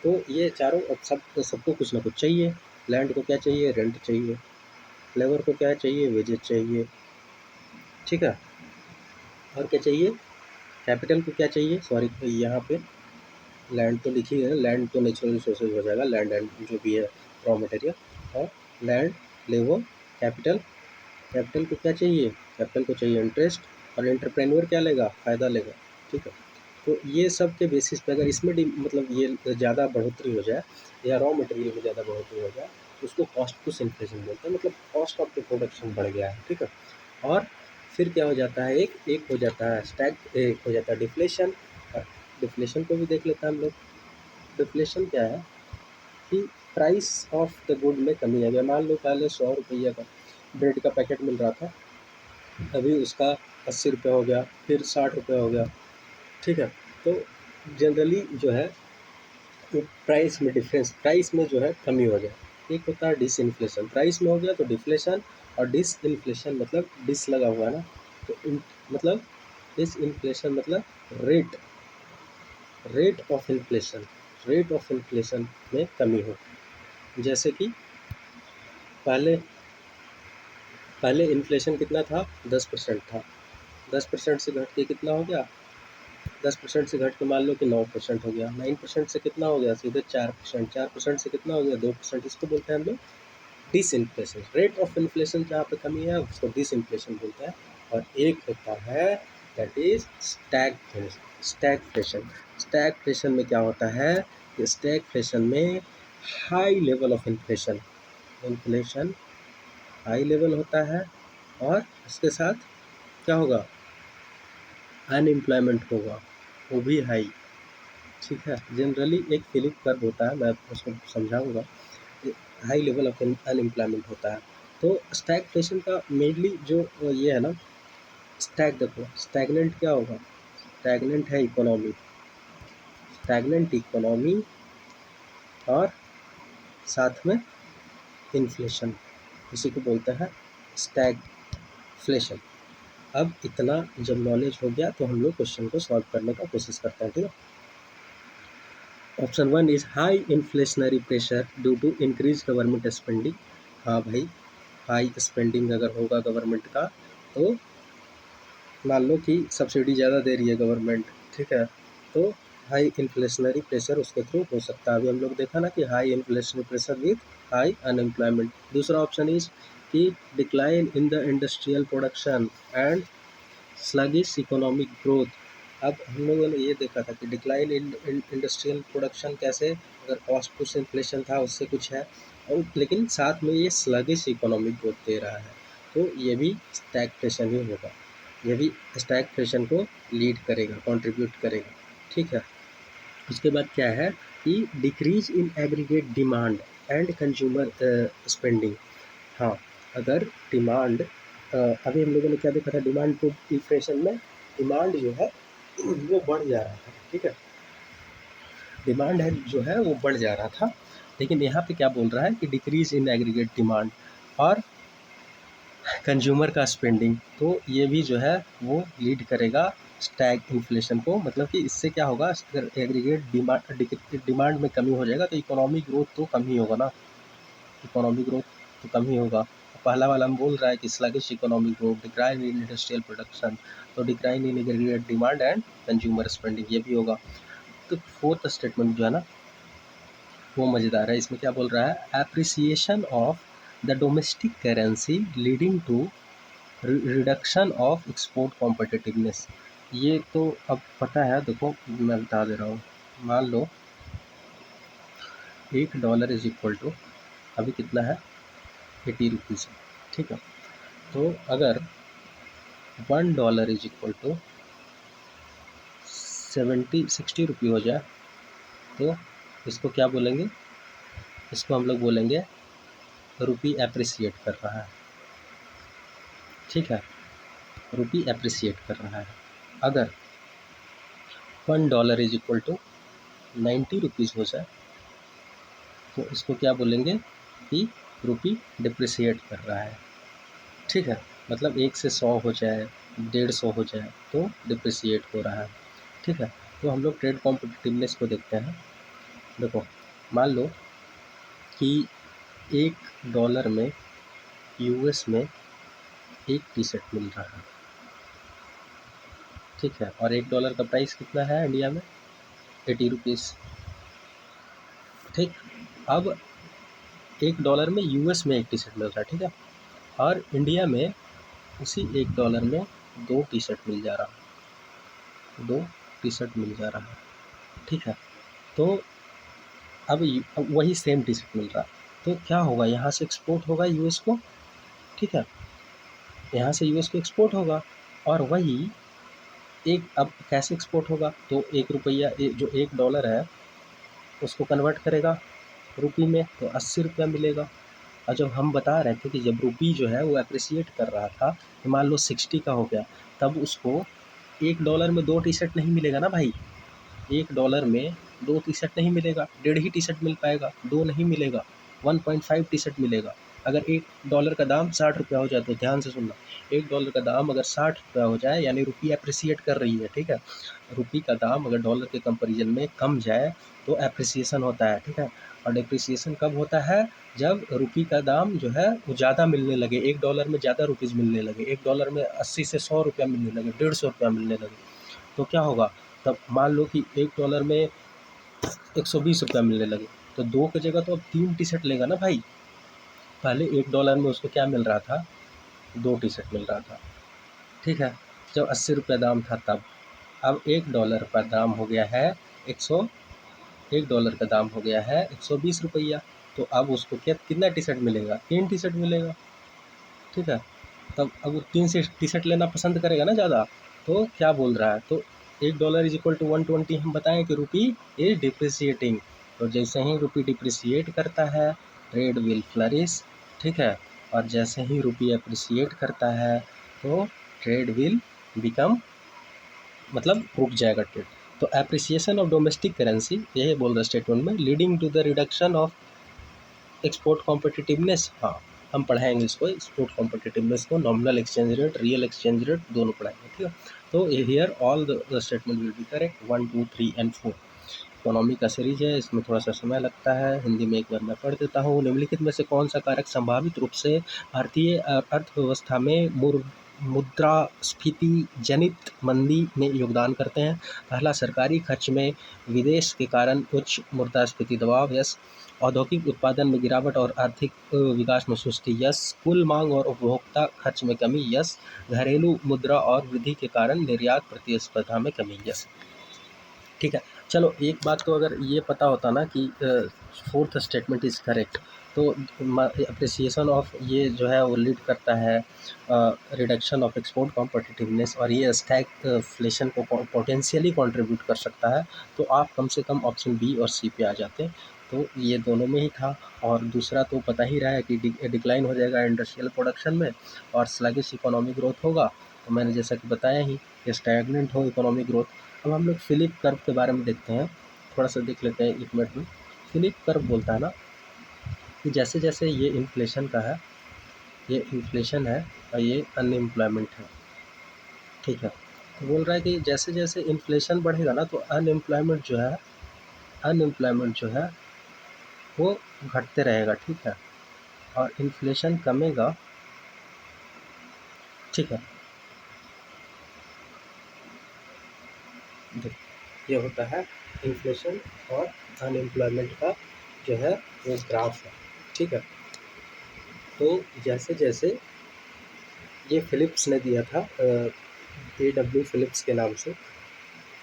तो ये चारों, अब सबको कुछ ना कुछ चाहिए। लैंड को क्या चाहिए, रेंट चाहिए। लेबर को क्या चाहिए, वेजेस चाहिए, ठीक है। और क्या चाहिए, कैपिटल को क्या चाहिए, सॉरी यहाँ पे लैंड तो लिखी है, लैंड तो नेचुरल रिसोर्सेज हो जाएगा, लैंड एंड जो भी है रॉ मटेरियल। और लैंड, लेबर, कैपिटल, कैपिटल को क्या चाहिए, कैपिटल को चाहिए इंटरेस्ट। और एंटरप्रेन्योर क्या लेगा, फ़ायदा लेगा, ठीक है। तो ये सब के बेसिस पे अगर इसमें मतलब ये ज़्यादा बढ़ोतरी हो जाए या रॉ मटेरियल में ज़्यादा बढ़ोतरी हो जाए, तो उसको कॉस्ट पुश इन्फ्लेशन बोलते हैं, मतलब कॉस्ट ऑफ द प्रोडक्शन बढ़ गया है, ठीक है। और फिर क्या हो जाता है, एक एक हो जाता है एक हो जाता है डिफ्लेशन। डिफ्लेशन को भी देख लेते हैं हम लोग। डिफ्लेशन क्या है कि प्राइस ऑफ द गुड में कमी आ गया। मान लो पहले 100 रुपये का ब्रेड का पैकेट मिल रहा था, अभी उसका 80 रुपये हो गया, फिर 60 रुपये हो गया, ठीक है। तो जनरली जो है वो प्राइस में डिफरेंस, प्राइस में जो है कमी हो गया। एक होता है डिसइन्फ्लेशन, प्राइस में हो गया तो डिफ्लेशन। और डिसइन्फ्लेशन मतलब डिस लगा हुआ है ना, तो मतलब डिसइन्फ्लेशन मतलब rate rate of inflation, rate of inflation में कमी हो। जैसे कि पहले पहले इन्फ्लेशन कितना था, 10% था, 10% से घट के कितना हो गया, 10% से घट के मान लो कि 9% हो गया, 9% से कितना हो गया, सीधे 4%, 4% से कितना हो गया, 2%। इसको बोलते हैं हम लोग डिसइन्फ्लेशन। रेट ऑफ इन्फ्लेशन जहाँ पे कमी है उसको डिसइन्फ्लेशन बोलते हैं। और एक होता है दैट इज स्टैगफ्लेशन। स्टैगफ्लेशन में क्या होता है, स्टैगफ्लेशन में high level of inflation, inflation high level होता है, और उसके साथ क्या होगा, अनएम्प्लॉयमेंट होगा, वो भी हाई, ठीक है। जनरली एक फिलिप कर्व होता है, मैं उसको समझाऊंगा। हाई लेवल ऑफ अनएम्प्लॉयमेंट होता है। तो स्टैगफ्लेशन का मेनली जो ये है ना, देखो स्टैगनेंट क्या होगा, स्टैगनेंट है इकोनॉमी, स्टैगनेंट इकोनॉमी और साथ में इन्फ्लेशन, इसी को बोलते हैं स्टैगफ्लेशन। अब इतना जब नॉलेज हो गया तो हम लोग क्वेश्चन को सॉल्व करने का कोशिश करते हैं, ठीक है। Option 1 is high inflationary pressure due to increase government spending. हाँ भाई, हाई स्पेंडिंग अगर होगा गवर्नमेंट का, तो मान लो कि सब्सिडी ज़्यादा दे रही है गवर्नमेंट, ठीक है, तो हाई इन्फ्लेशनरी प्रेशर उसके थ्रू हो सकता है। अभी हम लोग देखा ना कि high inflationary pressure with high unemployment. दूसरा ऑप्शन इज कि decline in the industrial production and sluggish economic growth. अब हम लोगों ने ये देखा था कि डिक्लाइन इन इंडस्ट्रियल प्रोडक्शन कैसे, अगर कॉस्ट पुश इन्फ्लेशन था उससे कुछ है, और लेकिन साथ में ये स्लगिश इकोनॉमिक ग्रोथ दे रहा है, तो ये भी स्टैगफ्लेशन ही होगा, ये भी स्टैगफ्लेशन को लीड करेगा, कंट्रीब्यूट करेगा, ठीक है। उसके बाद क्या है कि decrease in aggregate demand and consumer spending. हाँ, अगर डिमांड अभी हम लोगों ने क्या देखा था, डिमांड टू इन्फ्लेशन में डिमांड जो है वो बढ़ जा रहा था, ठीक है, डिमांड है जो है वो बढ़ जा रहा था, लेकिन यहाँ पे क्या बोल रहा है कि डिक्रीज इन एग्रीगेट डिमांड और कंज्यूमर का स्पेंडिंग, तो ये भी जो है वो लीड करेगा स्टैग इन्फ्लेशन को। मतलब कि इससे क्या होगा, अगर एग्रीगेट डिमांड में कमी हो जाएगा तो इकोनॉमिक ग्रोथ तो कम ही होगा ना, इकोनॉमिक ग्रोथ तो कम ही होगा। पहला वाला हम बोल रहा है कि sluggish economic growth, decline in industrial production, तो decline in aggregate demand and consumer spending ये भी होगा। तो फोर्थ स्टेटमेंट जो है ना वो मज़ेदार है, इसमें क्या बोल रहा है, appreciation of the domestic currency leading to reduction of export competitiveness. ये तो अब पता है, देखो मैं बता दे रहा हूँ। मान लो $1 इज इक्वल टू अभी कितना है, 80 रुपीज़, ठीक है। तो अगर $1 इज इक्वल टू 60 रुपये हो जाए तो इसको क्या बोलेंगे, इसको हम लोग बोलेंगे रुपी एप्रिसिएट कर रहा है, ठीक है, रुपी एप्रिसिएट कर रहा है। अगर $1 इज इक्वल टू 90 रुपीज़ हो जाए तो इसको क्या बोलेंगे कि रुपी डिप्रिसिएट कर रहा है, ठीक है। मतलब 1 से 100 हो जाए, 150 हो जाए तो डिप्रिसिएट हो रहा है, ठीक है। तो हम लोग ट्रेड कॉम्पिटिटिवनेस को देखते हैं। देखो मान लो कि $1 में यूएस में एक टी शर्ट मिल रहा है, ठीक है, और $1 का प्राइस कितना है इंडिया में, 80 रुपीज़, ठीक। अब $1 में यूएस में एक टी शर्ट मिल रहा है, ठीक है, और इंडिया में उसी $1 में 2 टी शर्ट मिल जा रहा है, 2 टी शर्ट मिल जा रहा है, ठीक है। तो अब वही सेम टी शर्ट मिल रहा है, तो क्या होगा, यहाँ से एक्सपोर्ट होगा यूएस को, ठीक है, यहाँ से यूएस को एक्सपोर्ट होगा, और वही अब कैसे एक्सपोर्ट होगा, तो ₹1 जो $1 है उसको कन्वर्ट करेगा रुपी में तो 80 रुपया मिलेगा। और जब हम बता रहे थे कि जब रुपी जो है वो एप्रिसिएट कर रहा था, तो मान लो 60 का हो गया, तब उसको $1 में 2 टी शर्ट नहीं मिलेगा ना भाई, $1 में 2 टी शर्ट नहीं मिलेगा, 1.5 ही टी शर्ट मिल पाएगा, 2 नहीं मिलेगा, 1.5 टी शर्ट मिलेगा। अगर $1 का दाम 60 रुपया हो जाए, तो ध्यान से सुनना, $1 का दाम अगर 60 रुपया हो जाए यानी रुपी एप्रिसिएट कर रही है, ठीक है, रुपी का दाम अगर डॉलर के कंपेरिजन में कम जाए तो एप्रिसिएशन होता है, ठीक है। और डिप्रिसिएशन कब होता है, जब रुपी का दाम जो है वो ज़्यादा मिलने लगे, $1 में ज़्यादा रुपीज़ मिलने लगे, $1 में 80 से 100 रुपया मिलने लगे, 150 रुपया मिलने लगे, तो क्या होगा, तब मान लो कि $1 में 120 रुपया मिलने लगे, तो 2 की जगह तो अब 3 टी शर्ट लेगा ना भाई। पहले $1 में उसको क्या मिल रहा था, 2 टी शर्ट मिल रहा था, ठीक है, जब 80 रुपया दाम था तब। अब $1 का दाम हो गया है $1 का दाम हो गया है 120 रुपया, तो अब उसको कितना टी शर्ट मिलेगा, 3 टी शर्ट मिलेगा, ठीक है। तब अब वो 3 से टी शर्ट लेना पसंद करेगा ना ज़्यादा, तो क्या बोल रहा है, तो $1 इज इक्वल टू 120, हम बताएं कि रुपी इज डिप्रिसिएटिंग, तो जैसे ही रुपी डिप्रिसिएट करता है ट्रेड विल फ्लरिश, ठीक है, और जैसे ही रुपी अप्रिसिएट करता है तो ट्रेड विल बिकम, मतलब रुक जाएगा ट्रेड। तो एप्रिसिएशन ऑफ डोमेस्टिक करेंसी, यही बोल रहा स्टेटमेंट में, leading to the reduction of export competitiveness. हाँ, हम पढ़ाएंगे इसको, एक्सपोर्ट कॉम्पिटिटिवनेस को, nominal exchange rate, real exchange rate दोनों पढ़ाएंगे, ठीक है। तो here all the statement will be correct, 1, 2, 3 and 4। Economy का सीरीज है, इसमें थोड़ा सा समय लगता है, हिंदी में एक बार मैं पढ़ देता हूँ। निम्नलिखित में से कौन सा कारक संभावित रूप से भारतीय अर्थव्यवस्था में मुद्रास्फीति जनित मंदी में योगदान करते हैं। पहला, सरकारी खर्च में विदेश के कारण उच्च मुद्रास्फीति दबाव, यस। औद्योगिक उत्पादन में गिरावट और आर्थिक विकास में सुस्ती, यस। कुल मांग और उपभोक्ता खर्च में कमी, यस। घरेलू मुद्रा और वृद्धि के कारण निर्यात प्रतिस्पर्धा में कमी, यस, ठीक है। चलो एक बात तो अगर ये पता होता ना कि फोर्थ स्टेटमेंट इज़ करेक्ट, तो अप्रिसिएशन ऑफ ये जो है वो लीड करता है रिडक्शन ऑफ एक्सपोर्ट कॉम्पिटिटिवनेस, और ये स्टैगफ्लेशन को पोटेंशियली कंट्रीब्यूट कर सकता है। तो आप कम से कम ऑप्शन बी और सी पे आ जाते। तो ये दोनों में ही था। और दूसरा तो पता ही रहा है कि डिक्लाइन हो जाएगा इंडस्ट्रियल प्रोडक्शन में और स्लगिश इकोनॉमिक ग्रोथ होगा। तो मैंने जैसा कि बताया ही कि स्टैग्नेंट हो इकोनॉमिक ग्रोथ। अब हम लोग फिलिप कर्व के बारे में देखते हैं, थोड़ा सा देख लेते हैं 1 मिनट में। फिलिप कर्व बोलता है ना कि जैसे जैसे ये इन्फ्लेशन का है, ये इन्फ्लेशन है और ये अनएम्प्लॉयमेंट है, ठीक है। तो बोल रहा है कि जैसे जैसे इन्फ्लेशन बढ़ेगा ना तो अनएम्प्लॉयमेंट जो है वो घटते रहेगा, ठीक है, और इन्फ्लेशन कमेगा, ठीक है। देख, ये होता है इन्फ्लेशन और अनएम्प्लॉयमेंट का जो है वो ग्राफ है, ठीक है। तो जैसे जैसे ये फिलिप्स ने दिया था A.W. फिलिप्स के नाम से,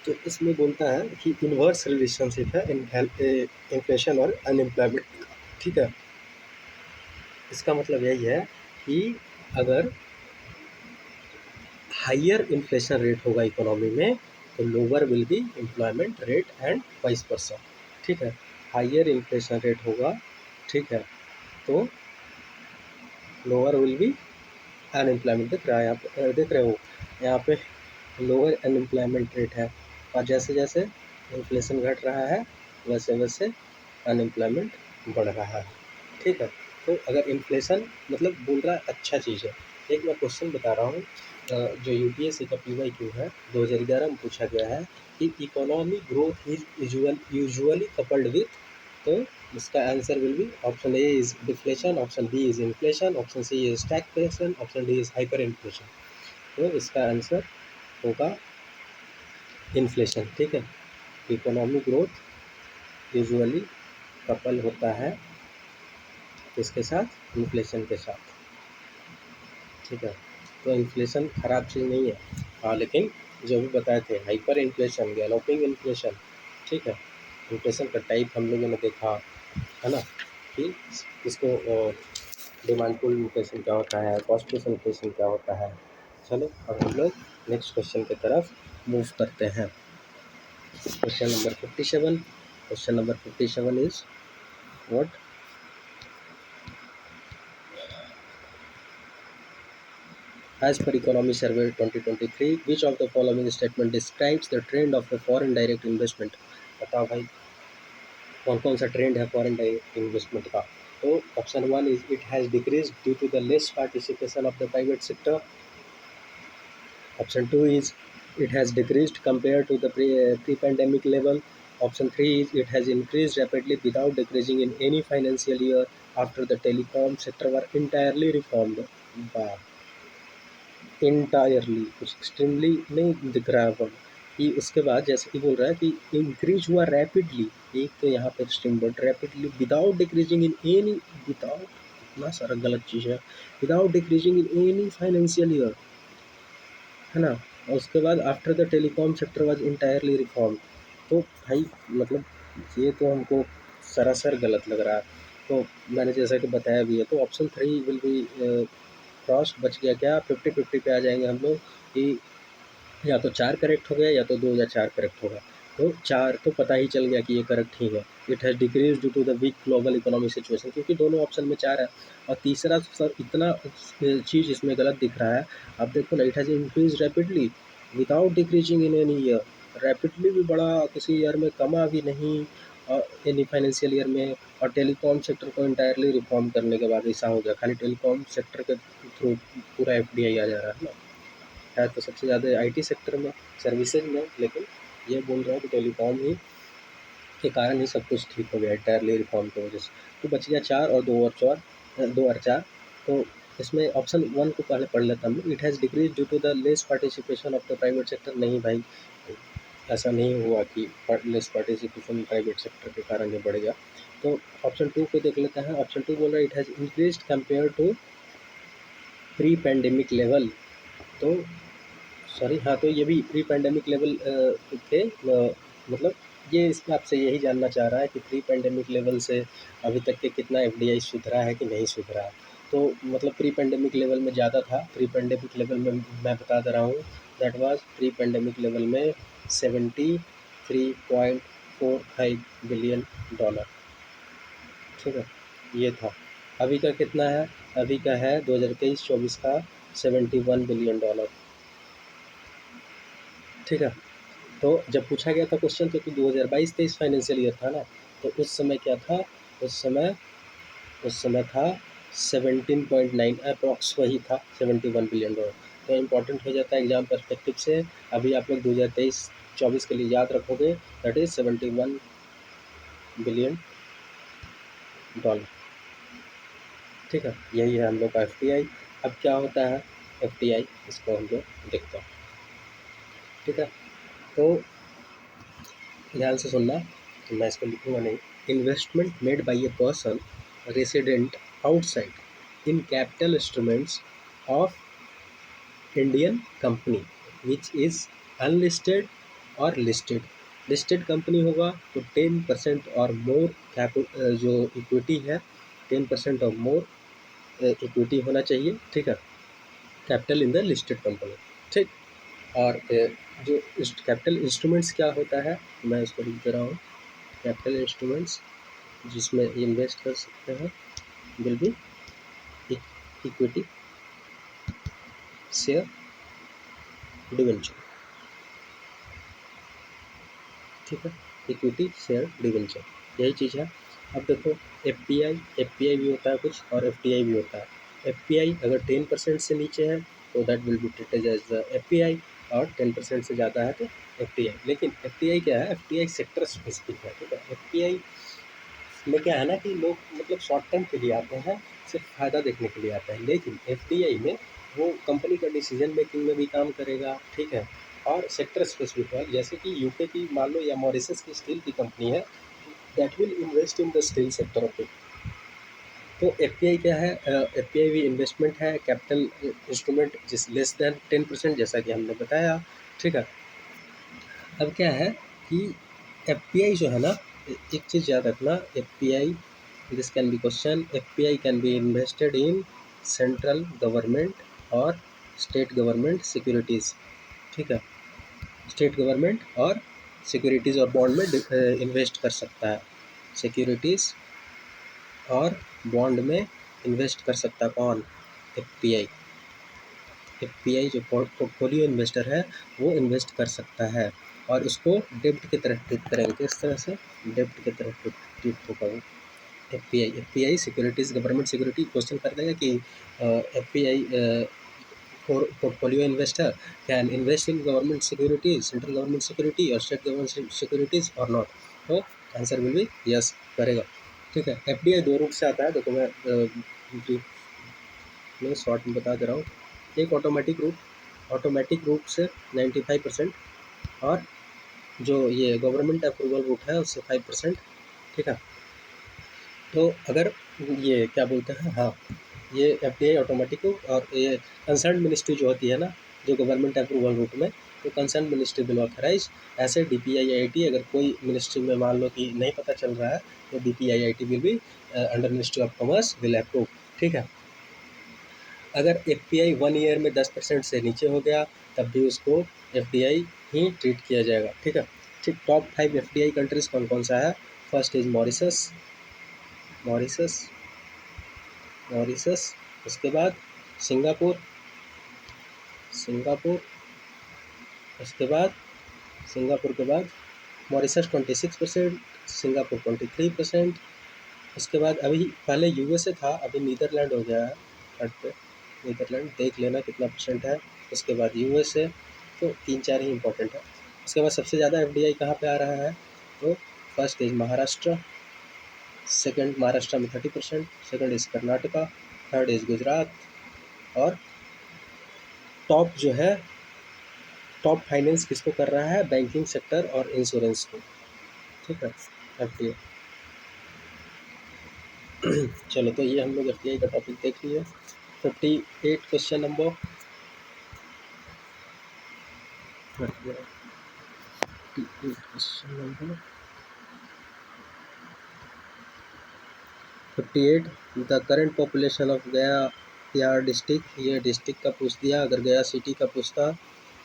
तो इसमें बोलता है कि इन्वर्स रिलेशनशिप है इन्फ्लेशन और अनएम्प्लॉयमेंट, ठीक है। इसका मतलब यही है कि अगर हाइयर इन्फ्लेशन रेट होगा इकोनॉमी में तो lower will be employment rate and vice versa, ठीक है। हाइयर इन्फ्लेशन रेट होगा, ठीक है, तो लोअर विल बी अनएम्प्लॉयमेंट। दिख रहा है यहाँ पे, देख रहे हो यहाँ पे लोअर अनएम्प्लॉयमेंट रेट है, और जैसे जैसे इन्फ्लेशन घट रहा है वैसे वैसे अनएम्प्लॉयमेंट बढ़ रहा है, ठीक है। तो अगर इन्फ्लेशन मतलब बोल रहा है अच्छा चीज़ है। एक मैं क्वेश्चन बता रहा हूँ जो यूपीएससी का PYQ है 2011 में पूछा गया है कि economic growth is usually coupled with, तो इसका answer will be option A is deflation, option B is inflation, option C is stagflation, option D is hyper inflation. तो इसका आंसर होगा इन्फ्लेशन, ठीक है। इकोनॉमिक ग्रोथ यूजुअली कपल होता है इसके साथ, इन्फ्लेशन के साथ, ठीक है। तो इन्फ्लेशन ख़राब चीज़ नहीं है, हाँ, लेकिन जो भी बताए थे हाइपर इन्फ्लेशन, गैलोपिंग इन्फ्लेशन, ठीक है। इन्फ्लेशन का टाइप हम लोगों ने देखा है ना कि इसको डिमांड पुल इन्फ्लेशन क्या होता है, कॉस्ट पुश इन्फ्लेशन क्या होता है। चलो अब हम लोग नेक्स्ट क्वेश्चन की तरफ मूव करते हैं। Question number 57। Question number 57 is what, as per Economy Survey 2023, which of the following statement describes the trend of a foreign direct investment? बताओ भाई कौन कौन सा ट्रेंड है फॉरेन डायरेक्ट इन्वेस्टमेंट का। तो option 1 is it has decrease due to the less participation of the private sector. Option 2 is it has decreased compared to the pre-pandemic level. Option 3 is it has increased rapidly without decreasing in any financial year after the telecom sector were entirely reformed. Entirely कुछ extremely नहीं दिख रहा है पर कि उसके बाद जैसे कि बोल रहा है कि इंक्रीज हुआ रैपिडली, एक तो यहाँ पे extreme word rapidly, without decreasing in any, without, इतना सारा गलत चीज़ है, without decreasing in any financial year, है ना। और उसके बाद after the telecom sector was entirely reform. तो भाई मतलब ये तो हमको सरासर गलत लग रहा है। तो मैंने जैसा कि बताया भी है, तो ऑप्शन 3 विल बी क्रॉस, बच गया क्या 50-50 पे आ जाएंगे हम लोग कि या तो 4 करेक्ट हो गया या तो 2 या 4 करेक्ट होगा। तो 4 तो पता ही चल गया कि ये करेक्ट ही है। It has decrease due to the weak global economic situation, क्योंकि दोनों ऑप्शन में 4 है। और तीसरा सर इतना चीज़ इसमें गलत दिख रहा है। अब देखो ना, it has increase rapidly without decreasing in any year, rapidly भी बढ़ा, किसी ईयर में कमा भी नहीं और एनी फाइनेंशियल ईयर में। और टेलीकॉम सेक्टर को इंटायरली रिफॉर्म करने के बाद ऐसा हो गया, खाली टेलीकॉम सेक्टर के थ्रू पूरा FDI आ जा रहा है ना। है तो सबसे ज़्यादा आईटी सेक्टर में, सर्विसेज में, लेकिन ये बोल रहा है कि टेलीकॉम ही के कारण ही सब कुछ ठीक हो गया इंटायरली रिफॉर्म की वजह से। तो बच गया 4 और 2 और 4। तो इसमें ऑप्शन 1 को पहले पढ़ लेता हूँ। It has decrease due to the less participation of the private sector. नहीं भाई, ऐसा नहीं हुआ कि लेस पार्टिसिपेशन प्राइवेट सेक्टर के कारण ये बढ़ गया। तो ऑप्शन 2 को देख लेते हैं। ऑप्शन 2 बोल रहा है it has increase compare to pre pandemic level. तो सॉरी, हाँ, तो ये भी प्री पैंडेमिक लेवल थे, मतलब ये इसमें आपसे यही जानना चाह रहा है कि प्री पैंडेमिक लेवल से अभी तक के कितना एफडीआई सुधरा है कि नहीं सुधरा। तो मतलब प्री पैंडेमिक लेवल में ज़्यादा था। प्री पैंडेमिक लेवल में मैं बता दे रहा हूँ, that was pre pandemic level में 73.45 बिलियन डॉलर। ठीक है, ये था। अभी का कितना है? अभी का है 2023-24 का 71 बिलियन डॉलर। ठीक है, तो जब पूछा गया था क्वेश्चन तो 2022-23 फाइनेंशियल ईयर था ना, तो उस समय क्या था? उस समय था 17.9 अप्रॉक्स, वही था 71 बिलियन डॉलर। तो इम्पॉर्टेंट हो जाता है एग्जाम पर्सपेक्टिव से। अभी आप लोग 2023-24 के लिए याद रखोगे, दैट इज 71 बिलियन डॉलर। ठीक है, यही है हम लोग का एफटीआई। अब क्या होता है एफटीआई, इसको हम लोग देखते हैं। ठीक है, तो ध्यान से सुनना, तो मैं इसको लिखूंगा नहीं। Investment made by a person resident outside in capital instruments of Indian company which is unlisted और लिस्टेड। लिस्टेड कंपनी होगा तो 10% और मोर जो इक्विटी है 10% और मोर इक्विटी होना चाहिए। ठीक है, capital in the listed company. ठीक, और जो कैपिटल इंस्ट्रूमेंट्स क्या होता है, मैं इसको लिख दे रहा हूँ। कैपिटल इंस्ट्रूमेंट्स जिसमें इन्वेस्ट कर सकते हैं will be equity, share, debenture. ठीक है, इक्विटी, शेयर, डिवेंचर, यही चीज़ है। अब देखो एफपीआई भी होता है कुछ और एफटीआई भी होता है। एफपीआई अगर 10% से नीचे है तो that will be treated as the FPI, और 10% से ज़्यादा है तो एफटीआई। लेकिन एफटीआई क्या है? एफटीआई सेक्टर स्पेसिफिक है। ठीक है, एफपीआई में क्या है ना कि लोग मतलब शॉर्ट टर्म के लिए आते हैं, सिर्फ फ़ायदा देखने के लिए आते हैं। लेकिन एफडीआई में वो कंपनी का डिसीजन मेकिंग में भी काम करेगा। ठीक है, और सेक्टर स्पेसिफिक है, जैसे कि यूके की मान लो या मॉरिशस की स्टील की कंपनी है, that will invest in the steel sector of it. तो एफपीआई क्या है? एफपीआई भी इन्वेस्टमेंट है, कैपिटल इंस्ट्रूमेंट जिस लेस देन 10%, जैसा कि हमने बताया। ठीक है, अब क्या है कि एफपीआई जो है ना, एक चीज़ याद रखना, FPI, this can be question, FPI can be invested in central government और स्टेट गवर्नमेंट सिक्योरिटीज़। ठीक है, स्टेट गवर्नमेंट और सिक्योरिटीज़ और बॉन्ड में इन्वेस्ट कर सकता है। सिक्योरिटीज़ और बॉन्ड में इन्वेस्ट कर सकता है कौन? एफपीआई। एफपीआई जो पोर्टफोलियो इन्वेस्टर है वो इन्वेस्ट कर सकता है, और उसको डेब्ट की तरह ट्रीट करेंगे। किस तरह से? डेब्ट की तरह ट्रीट होगा वो FPI securities, government security. Question कर देगा कि FPI portfolio investor can invest in government securities, central government security और स्टेट गवर्नमेंट सिक्योरिटीज़ और नॉट, तो आंसर विल बी यस करेगा। ठीक है, एफडीआई दो रूप से आता है, देखो मैं शॉर्ट में बता दे रहा हूँ। एक ऑटोमेटिक रूप से 95%, और जो ये गवर्नमेंट अप्रूवल रूट है उससे 5%। ठीक है, तो अगर ये क्या बोलते हैं, हाँ, ये एफडीआई ऑटोमेटिक, और ये कंसर्न मिनिस्ट्री जो होती है ना, जो गवर्नमेंट अप्रूवल रूट में, तो कंसर्न मिनिस्ट्री विल ऑथराइज। ऐसे डीपीआईआईटी अगर कोई मिनिस्ट्री में मान लो कि नहीं पता चल रहा है तो डीपीआईआईटी विल भी under ministry of commerce will approve. ठीक है, अगर एफपीआई 1 ईयर में 10% से नीचे हो गया तब भी उसको एफडीआई ही ट्रीट किया जाएगा। ठीक है, ठीक, टॉप 5 एफडीआई कंट्रीज कौन कौन सा है? First is Mauritius, Mauritius Mauritius उसके बाद सिंगापुर, सिंगापुर उसके बाद सिंगापुर के बाद मॉरिशस 26%, सिंगापुर 23%। उसके बाद अभी पहले यूएसए था, अभी नीदरलैंड हो गया है थर्ड पे। नीदरलैंड देख लेना कितना परसेंट है। उसके बाद यूएसए, तो 3-4 ही इंपॉर्टेंट है। उसके बाद सबसे ज़्यादा एफडीआई कहाँ पे आ रहा है? तो first is Maharashtra, second Maharashtra में 30%, second is Karnataka, third is Gujarat, और टॉप जो है, टॉप फाइनेंस किसको कर रहा है? बैंकिंग सेक्टर और इंश्योरेंस को। ठीक है, एफडीआई। चलो, तो ये हम लोग एफडीआई का टॉपिक देख लिए। 58 question number 58 question number 58 the current population of गया यार डिस्ट्रिक्ट, ये डिस्ट्रिक्ट का पूछ दिया। अगर गया सिटी का पूछता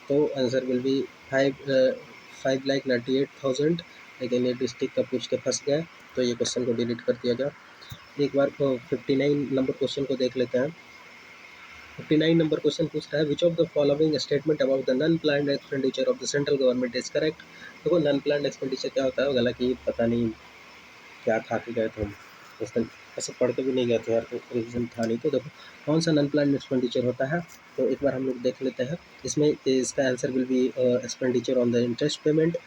तो आंसर विल बी 5,98,000, लेकिन ये डिस्ट्रिक्ट का पूछ के फंस गया, तो ये क्वेश्चन को डिलीट कर दिया गया। एक बार को 59 नंबर क्वेश्चन को देख लेते हैं। 59 नंबर क्वेश्चन पूछ रहा है विच of the following statement about the non planned expenditure of the central government is correct. देखो नॉन प्लान्ड एक्सपेंडिचर क्या होता है, हालांकि पता नहीं क्या खा के गए थे हम उस दिन, ऐसे पढ़ के भी नहीं गए थे यार, तो रिविजन था नहीं। तो देखो कौन सा नॉन प्लान्ड एक्सपेंडिचर होता है, तो एक बार हम लोग देख लेते हैं। इसमें इसका answer will B expenditure on the interest payment.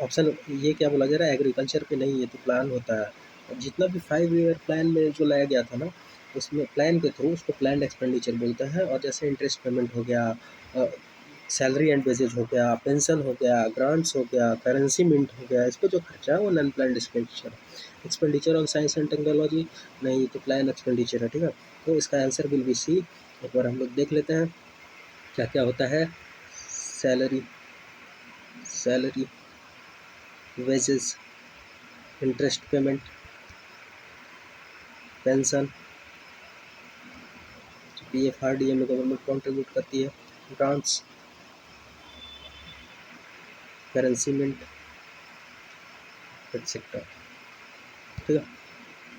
Option ये क्या बोला जा रहा है, एग्रीकल्चर पे नहीं, ये तो प्लान होता है। अब जितना भी 5 ईयर प्लान में जो लाया गया था ना, उसमें प्लान के थ्रू उसको प्लान्ड एक्सपेंडिचर बोलते हैं। और जैसे इंटरेस्ट पेमेंट हो गया, सैलरी एंड वेजेज हो गया, पेंशन हो गया, ग्रांट्स हो गया, करेंसी मिंट हो गया, इस पर जो खर्चा है वो non planned expenditure. Expenditure on science and technology नहीं, तो प्लान एक्सपेंडिचर है, ठीक है। तो इसका आंसर विल बी सी। एक बार हम लोग देख लेते हैं क्या क्या होता है। Salary, salary, wages, interest payment, pension, PFRDA में गवर्नमेंट कॉन्ट्रीब्यूट करती है, ग्रांट्स, करेंसी मिंट, एक्सेट्रा, ठीक है।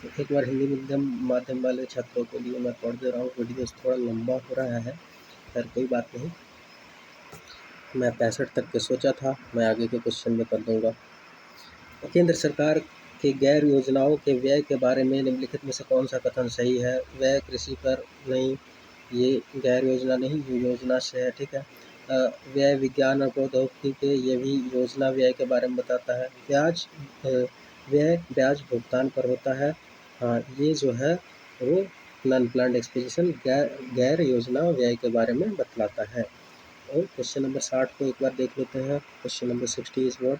तो एक बार हिंदी माध्यम वाले छात्रों के लिए मैं पढ़ दे रहा हूँ। वीडियो थोड़ा लंबा हो रहा है, खैर कोई बात नहीं, मैं 65 तक के सोचा था, मैं आगे के क्वेश्चन में कर दूंगा। केंद्र सरकार की गैर योजनाओं के व्यय के बारे में निम्नलिखित में से कौन सा कथन सही है। व्यय कृषि पर नहीं, ये गैर योजना नहीं, ये योजना से है, ठीक है। व्यय विज्ञान और प्रौद्योगिकी के, ये भी योजना व्यय के बारे में बताता है। ब्याज, व्यय ब्याज भुगतान पर होता है, हाँ ये जो है वो नॉन प्लान्ड एक्सपेंडिचर गैर योजना व्यय के बारे में बतलाता है। और क्वेश्चन नंबर 60 को एक बार देख लेते हैं। Question number 60 is what,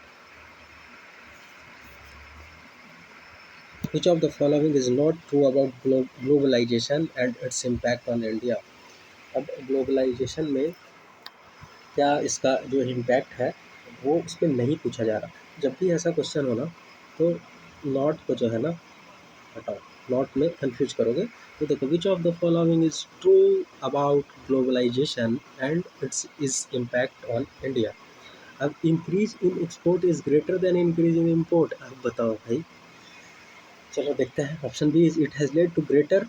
which of the following is not true about globalization and its impact on India। अब ग्लोबलाइजेशन में क्या इसका जो इम्पैक्ट है वो उस पर नहीं पूछा जा रहा। जब भी ऐसा क्वेश्चन हो ना, तो नॉट को जो है ना हटाओ, नॉट में कंफ्यूज करोगे। तो देखो which of the following is true about globalization and its is impact on India. अब increase in export is greater than increase in import, अब बताओ भाई। चलो देखते हैं। Option B is it has led to greater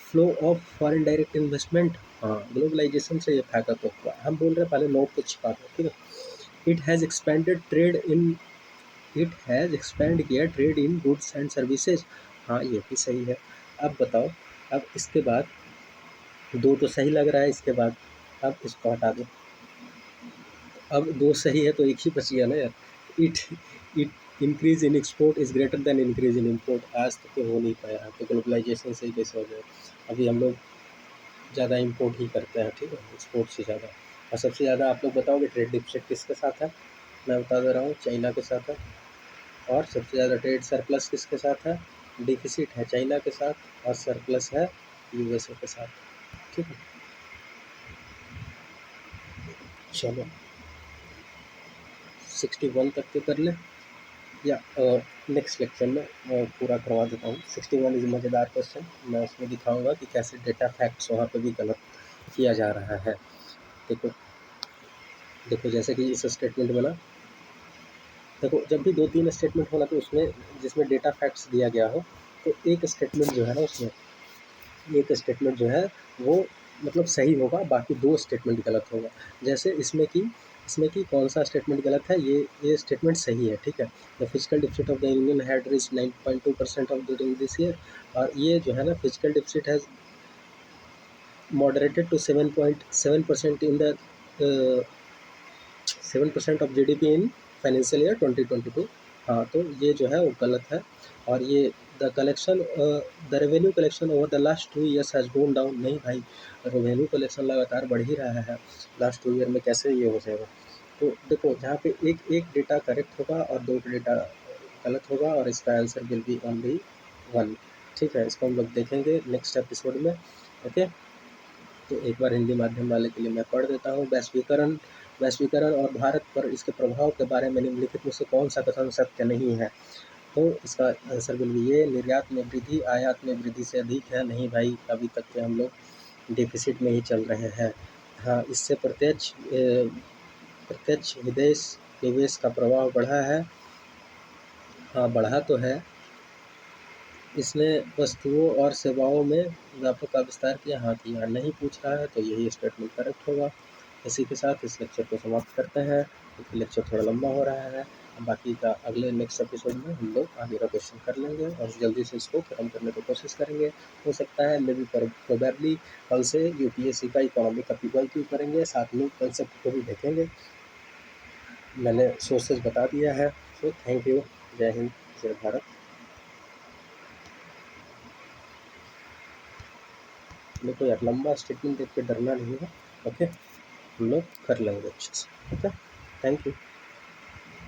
flow of foreign direct investment, हाँ globalization से ये फायदा तो हुआ। हम बोल रहे हैं पहले नोट को छिपा दो, ठीक है। It has expanded trade in, it has expand किया trade in goods and services, हाँ ये भी सही है। अब बताओ, अब इसके बाद दो तो सही लग रहा है, इसके बाद अब इसको हटा दो। अब दो सही है तो एक ही बच गया ना यार। It it increase in export is greater than increase in import, आज तक तो हो नहीं पाया, तो ग्लोबलाइजेशन से ही कैसे हो जाए। अभी हम लोग ज़्यादा इम्पोर्ट ही करते हैं, ठीक है, एक्सपोर्ट से ज़्यादा। और सबसे ज़्यादा आप लोग बताओगे ट्रेड डिफिसिट किसके साथ है, मैं बता दे रहा हूँ चाइना के साथ है। और सबसे ज़्यादा ट्रेड सरप्लस किसके साथ है, डिफिसिट है चाइना के साथ और सरप्लस है USA के साथ, ठीक है। चलो 61 तक के कर ले, या नेक्स्ट लेक्चर में पूरा करवा देता हूँ। 61 इज़ मज़ेदार क्वेश्चन, मैं उसमें दिखाऊंगा कि कैसे डेटा फैक्ट्स वहाँ पे भी गलत किया जा रहा है। देखो देखो जैसे कि इस स्टेटमेंट में ना, देखो जब भी 2-3 स्टेटमेंट होना तो उसमें जिसमें डेटा फैक्ट्स दिया गया हो, तो एक स्टेटमेंट जो है ना, उसमें एक स्टेटमेंट जो है वो मतलब सही होगा, बाकी 2 स्टेटमेंट गलत होगा। जैसे इसमें कि कौन सा स्टेटमेंट गलत है, ये स्टेटमेंट सही है, ठीक है। The physical deficit of the union had reached 9.2% of during this year, और ये जो है ना physical deficit has moderated to 7.7% in the 7% of GDP in financial year 2022। हाँ तो ये जो है वो गलत है। और ये the collection, the revenue collection over the last 2 years has gone down, नहीं भाई, रेवेन्यू कलेक्शन लगातार बढ़ ही रहा है, लास्ट 2 ईयर में कैसे ये हो जाएगा। तो देखो जहाँ पे एक एक डेटा करेक्ट होगा और 2 डेटा गलत होगा, और इसका आंसर विल बी ओनली 1, ठीक है। इसको हम लोग देखेंगे नेक्स्ट एपिसोड में, ओके। तो एक बार हिंदी माध्यम वाले के लिए मैं पढ़ देता हूँ। वैश्वीकरण और भारत पर इसके प्रभाव के बारे में निम्नलिखित में से कौन सा कथन सत्य नहीं है। तो इसका आंसर विल बी ये, निर्यात में वृद्धि आयात में वृद्धि से अधिक है। नहीं भाई, अभी तक के हम लोग डिफिसिट में ही चल रहे हैं। हाँ, इससे प्रत्यक्ष विदेश निवेश का प्रभाव बढ़ा है। हाँ, बढ़ा तो है। इसने वस्तुओं और सेवाओं में व्यापक का विस्तार किया। हाँ, किया। नहीं पूछ रहा है तो यही स्टेटमेंट करेक्ट होगा। इसी के साथ इस लेक्चर को समाप्त करते हैं, क्योंकि लेक्चर थोड़ा लंबा हो रहा है। बाकी का अगले नेक्स्ट एपिसोड में हम लोग आगे का क्वेश्चन कर लेंगे और जल्दी से इसको खत्म करने की कोशिश करेंगे। हो सकता है मे बी प्रोबेबली कल से यूपीएससी का इकोनॉमी का पीवाईक्यू करेंगे, साथ में कंसेप्ट को भी देखेंगे। मैंने सोर्सेज बता दिया है। So thank you. जय हिंद, जय भारत। देखो यार, लंबा स्टेटमेंट देख के डरना नहीं है। ओके, हम लोग कर लेंगे अच्छे से। Okay, thank you.